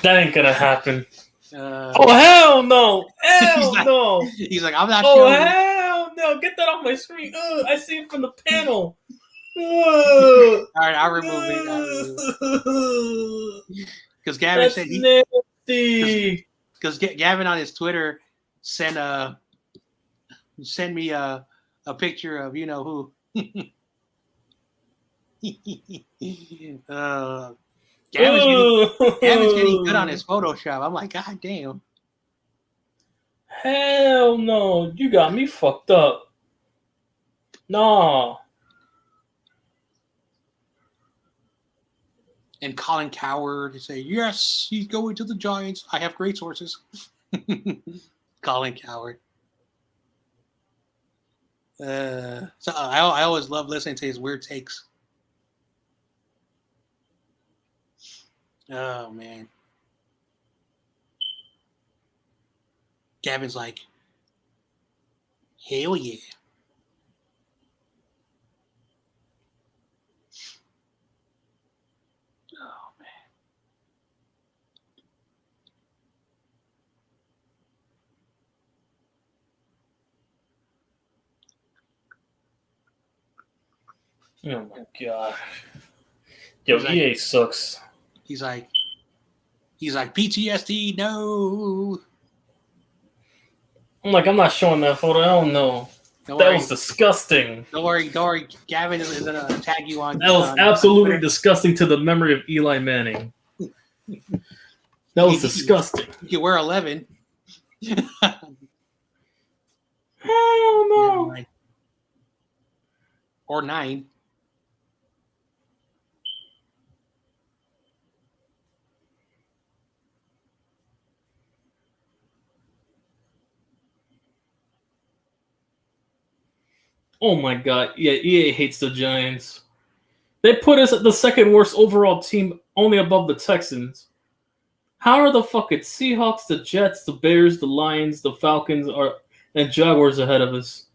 That ain't gonna happen. Oh hell no! Hell no! He's like, I'm not Oh sure. hell no! Get that off my screen! I see it from the panel. All right, I'll remove it. Because Gavin That's said nasty. Because Gavin on his Twitter sent me a picture of who. Gavin's getting good on his Photoshop. I'm like, God damn. Hell no! You got me fucked up. Nah. And Colin Coward to say, yes, he's going to the Giants. I have great sources. Colin Coward. So I always love listening to his weird takes. Oh, man. Gavin's like, hell yeah. Oh, man. Oh my god. Yo, EA sucks. He's like PTSD, no. I'm not showing that photo. Hell no. That was disgusting. Don't worry. Gavin is going to tag you on. That was absolutely disgusting to the memory of Eli Manning. That was disgusting. You can wear 11. Hell no. Or 9. Oh my god. Yeah, EA hates the Giants. They put us at the second worst overall team, only above the Texans. How are the fucking Seahawks, the Jets, the Bears, the Lions, the Falcons, and Jaguars ahead of us?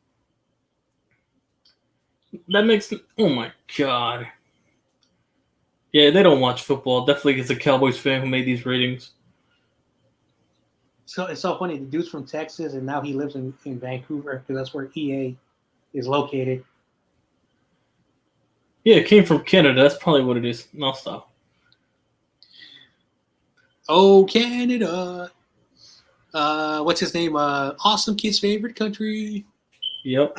That makes oh my god. Yeah, they don't watch football. Definitely is a Cowboys fan who made these ratings. So it's so funny. The dude's from Texas, and now he lives in Vancouver because that's where EA is located. Yeah, it came from Canada. That's probably what it is. No, stop. Oh, Canada. What's his name? Awesome Kid's favorite country. Yep.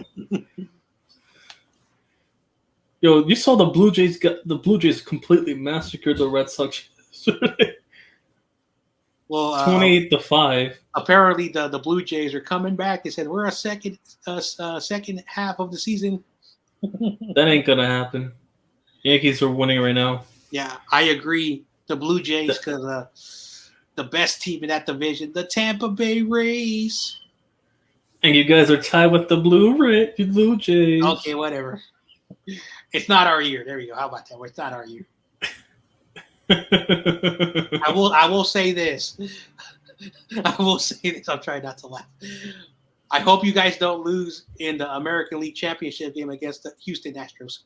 Yo, you saw the Blue Jays completely massacred the Red Sox. Well, 28-5. apparently the Blue Jays are coming back. They said we're a second half of the season. That ain't gonna happen. Yankees are winning right now. Yeah, I agree. The Blue Jays, because the best team in that division, the Tampa Bay Rays. And you guys are tied with the Blue Jays. Okay, whatever. It's not our year. There we go. How about that? It's not our year. I will say this. I will say this. I'm trying not to laugh. I hope you guys don't lose in the American League Championship game against the Houston Astros.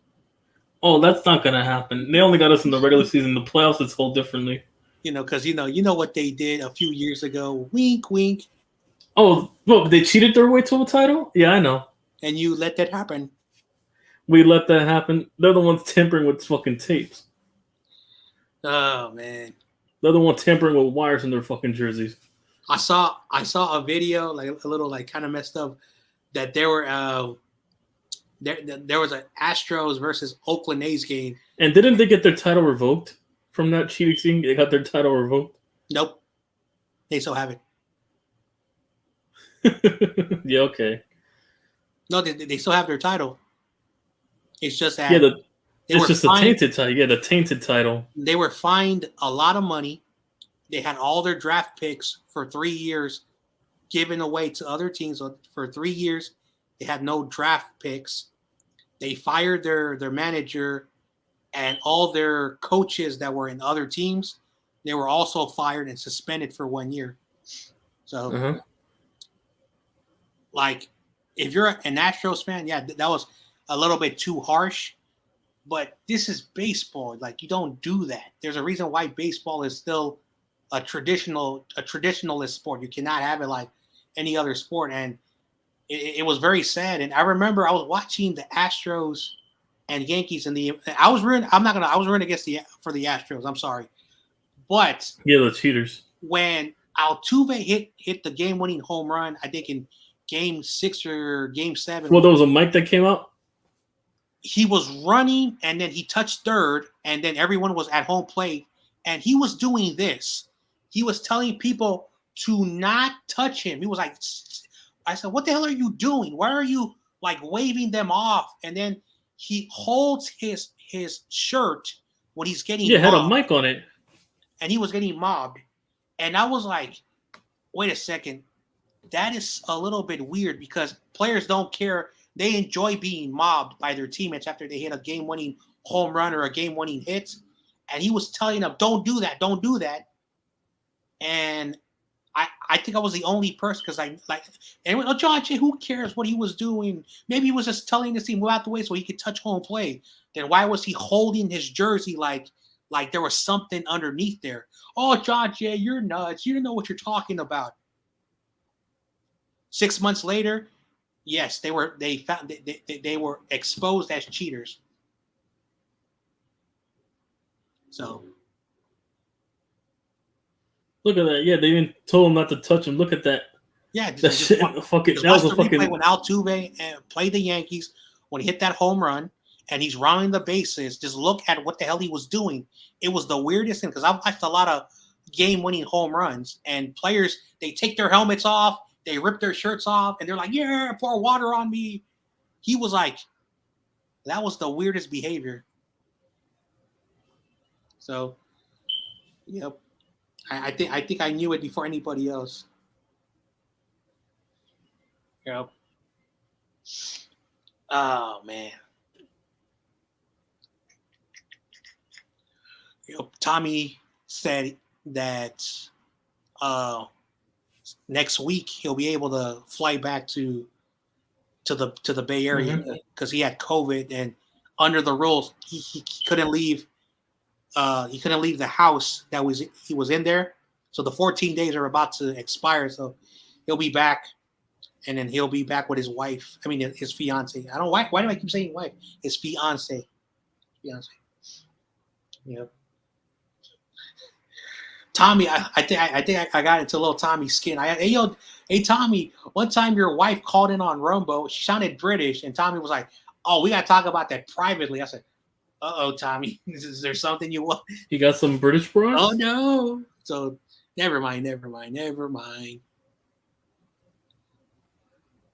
Oh, that's not gonna happen. They only got us in the regular season. The playoffs, it's whole differently. Because you know what they did a few years ago. Wink, wink. Oh, what? They cheated their way to a title? Yeah, I know. And you let that happen. We let that happen. They're the ones tampering with fucking tapes. Oh man. They're the ones tampering with wires in their fucking jerseys. I saw a video, like a little like kind of messed up, that there were there was an Astros versus Oakland A's game. And didn't they get their title revoked from that cheating scene? They got their title revoked. Nope. They still have it. Yeah, okay. No, they still have their title. It's just that it's just the tainted title. Yeah, the tainted title. They were fined a lot of money. They had all their draft picks for 3 years given away to other teams for 3 years. They had no draft picks. They fired their manager and all their coaches that were in other teams. They were also fired and suspended for 1 year. So, like, if you're an Astros fan, yeah, that was a little bit too harsh. But this is baseball. Like, you don't do that. There's a reason why baseball is still a traditionalist sport. You cannot have it like any other sport. And it was very sad. And I remember I was watching the Astros and Yankees I was rooting against for the Astros. I'm sorry. But yeah, the cheaters. When Altuve hit the game-winning home run, I think in Game 6 or Game 7. Well, there was a mic that came out. He was running, and then he touched third, and then everyone was at home plate, and he was doing this. He was telling people to not touch him. He was like, I said, what the hell are you doing? Why are you like waving them off? And then he holds his shirt when he's getting mobbed. Had a mic on it. And he was getting mobbed. And I was like, wait a second. That is a little bit weird because players don't care. They enjoy being mobbed by their teammates after they hit a game-winning home run or a game-winning hit. And he was telling them, don't do that, don't do that. And I think I was the only person because John Jay, who cares what he was doing? Maybe he was just telling the team move out the way so he could touch home plate. Then why was he holding his jersey like there was something underneath there? Oh, John Jay, you're nuts. You don't know what you're talking about. 6 months later, yes, they were exposed as cheaters. So look at that. Yeah, they even told him not to touch him. Look at that. Yeah, that shit. That was a fucking. When Altuve played the Yankees, when he hit that home run and he's rounding the bases, just look at what the hell he was doing. It was the weirdest thing because I've watched a lot of game-winning home runs and players, they take their helmets off, they rip their shirts off, and they're like, yeah, pour water on me. He was like, that was the weirdest behavior. So, yep. I think I knew it before anybody else. Yep. Oh man. Tommy said that next week he'll be able to fly back to the Bay Area because he had COVID, and under the rules he couldn't leave. He couldn't leave the house that he was in there. So the 14 days are about to expire. So he'll be back, and then he'll be back with his wife. I mean, his fiance. I don't. Why do I keep saying wife? His fiance. Fiance. Yep. Tommy, I think I got into little Tommy's skin. Hey Tommy, one time your wife called in on Rumbo. She sounded British, and Tommy was like, "Oh, we got to talk about that privately." I said, "Uh-oh, Tommy, is there something you want?" He got some British bros? Oh no. So never mind.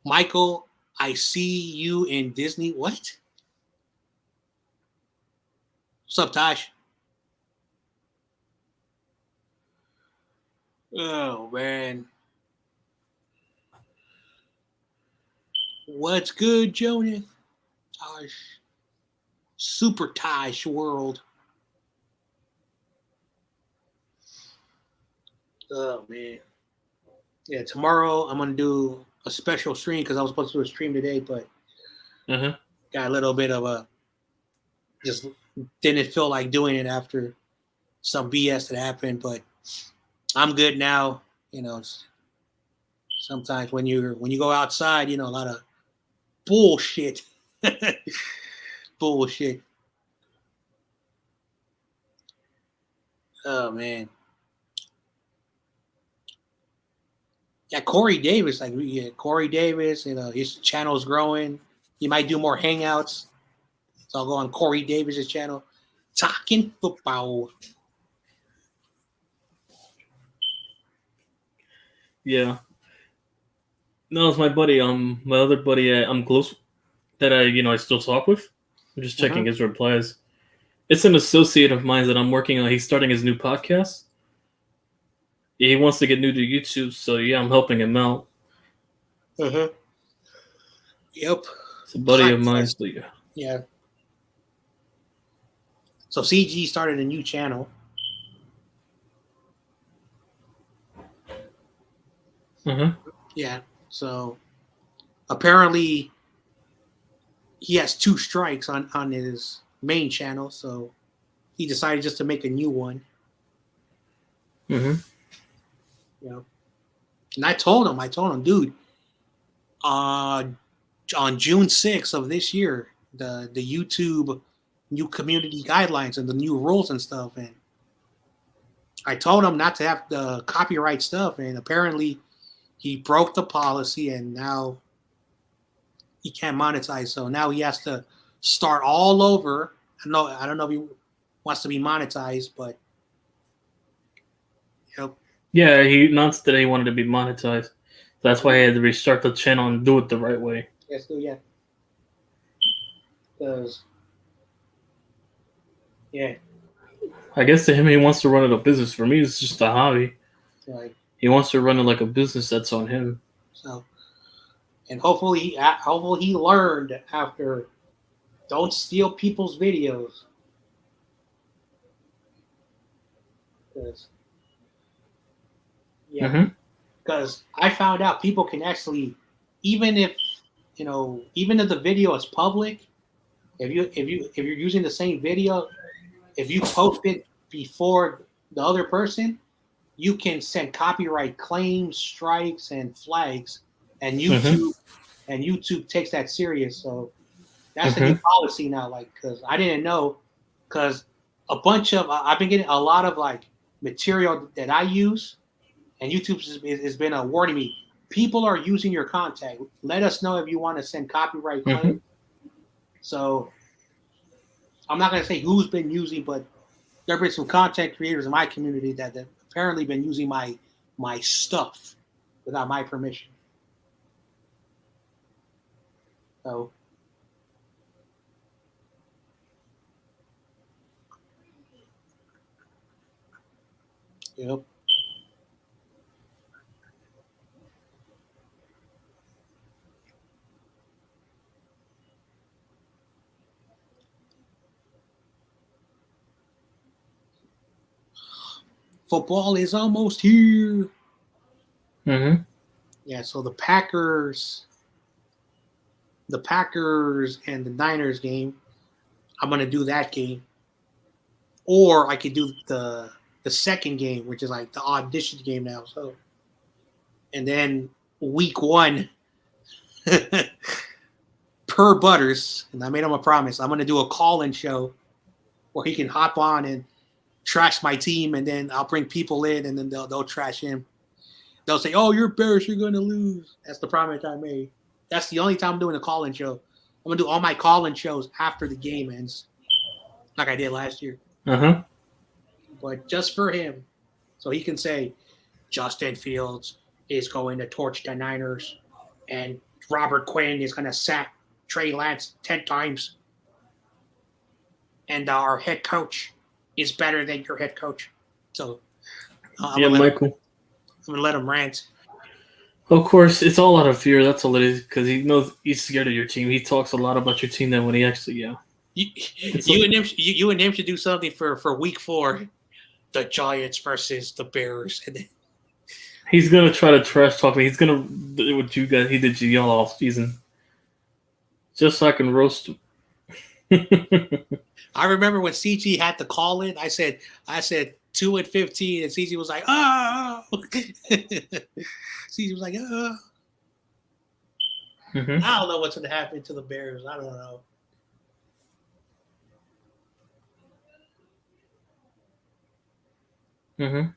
Michael, I see you in Disney. What? What's up, Tosh? Oh man. What's good, Jonas? Tosh. Super Tosh world. Oh man. Yeah, tomorrow I'm gonna do a special stream because I was supposed to do a stream today, but got a little bit of a just didn't feel like doing it after some BS that happened, but I'm good now. You know, sometimes when you go outside, you know, a lot of bullshit. Bullshit. Oh man. Yeah, Corey Davis, Corey Davis, you know, his channel's growing. He might do more hangouts. So I'll go on Corey Davis's channel. Talking football. Yeah. No, it's my buddy. My other buddy. I'm close that I still talk with. I'm just checking his replies. It's an associate of mine that I'm working on. He's starting his new podcast. Yeah, he wants to get new to YouTube, so yeah, I'm helping him out. Yep. It's a buddy of mine. So yeah. So CG started a new channel. Yeah. So apparently he has 2 strikes on his main channel, so he decided just to make a new one. You know. And I told him, dude, on June 6th of this year, the YouTube new community guidelines and the new rules and stuff, and I told him not to have the copyright stuff, and apparently he broke the policy, and now he can't monetize. So now he has to start all over. I don't know if he wants to be monetized, but yeah, he announced that he wanted to be monetized. That's why he had to restart the channel and do it the right way. Yes, yeah. Because I guess to him, he wants to run it a business. For me, it's just a hobby. Right. He wants to run it like a business. That's on him. So, and hopefully he learned after. Don't steal people's videos. Because I found out people can actually, even if the video is public, if you're using the same video, if you post it before the other person, you can send copyright claims, strikes, and flags, and YouTube takes that serious. So that's the new policy now. Like, because I didn't know, because I've been getting a lot of like material that I use, and YouTube has been warning me. People are using your content. Let us know if you want to send copyright claims. So I'm not going to say who's been using, but there have been some content creators in my community that have apparently been using my stuff without my permission. So yep. football is almost here. Mm-hmm. Yeah, so the Packers and the Niners game, I'm gonna do that game. Or I could do the second game, which is like the audition game now. So, and then week 1, per Butters, and I made him a promise. I'm gonna do a call-in show where he can hop on and trash my team, and then I'll bring people in, and then they'll trash him. They'll say, "Oh, you're Bears, you're gonna lose." That's the promise I made. That's the only time I'm doing a call-in show. I'm gonna do all my call-in shows after the game ends, like I did last year. Uh-huh. But just for him, so he can say, Justin Fields is going to torch the Niners, and Robert Quinn is going to sack Trey Lance 10 times, and our head coach is better than your head coach. So I'm Yeah, gonna Michael. let him rant. Of course, it's all out of fear. That's all it is, because he knows he's scared of your team. He talks a lot about your team than when he actually, yeah. You and him should do something for week 4. The Giants versus the Bears, and then He's gonna try to trash talk me. He's gonna do what you guys. He did to y'all all season, just so I can roast him. I remember when CG had the call in. I said 2-15, and CG was like, "Oh." CG was like, "Oh." Mhm. I don't know what's going to happen to the Bears. I don't know. Mhm.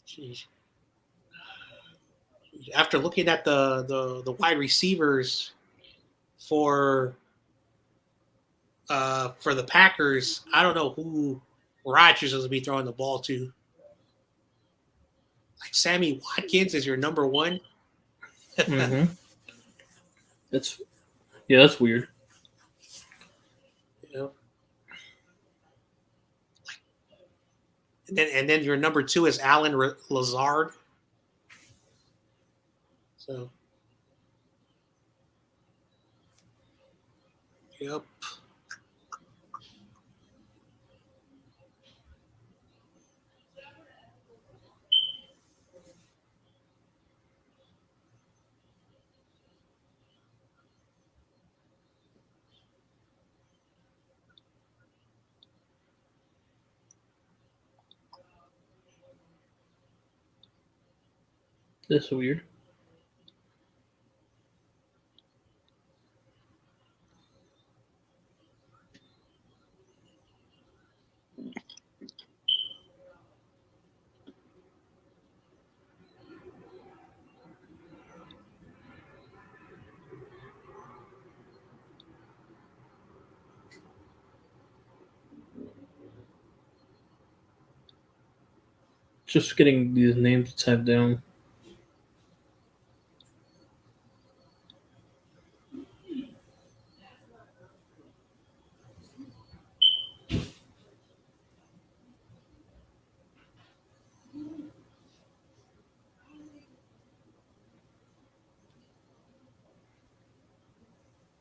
Jeez. After looking at the wide receivers for the Packers, I don't know who Rodgers is going to be throwing the ball to. Like Sammy Watkins is your number 1. Mhm. That's weird. You know? And then your number 2 is Alan Lazard. So, yep. That's weird. Just getting these names typed down.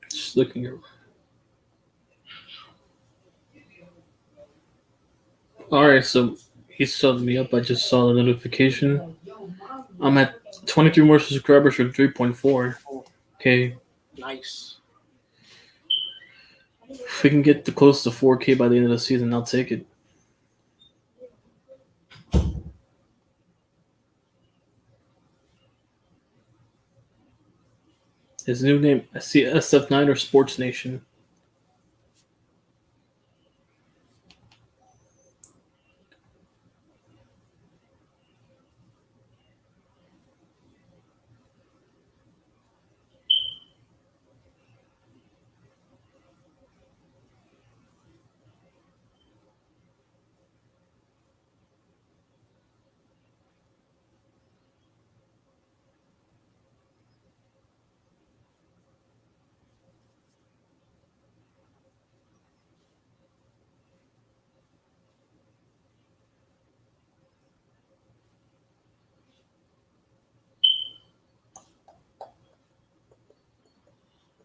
Just looking at. All right, so he subbed me up. I just saw the notification. I'm at 23 more subscribers for 3.4. Okay, Nice. if we can get to close to 4K by the end of the season, I'll take it. His new name, I see SF9 or Sports Nation.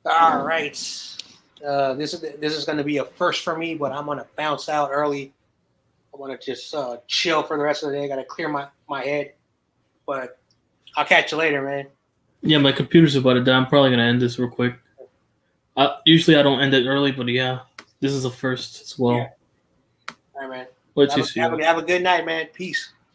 All right. This is going to be a first for me, but I'm going to bounce out early. I want to just chill for the rest of the day. I got to clear my head. But I'll catch you later, man. Yeah, my computer's about to die. I'm probably gonna end this real quick. Usually I don't end it early, but yeah, this is the first as well. Yeah. All right, man. What you see? Have a good night, man. Peace.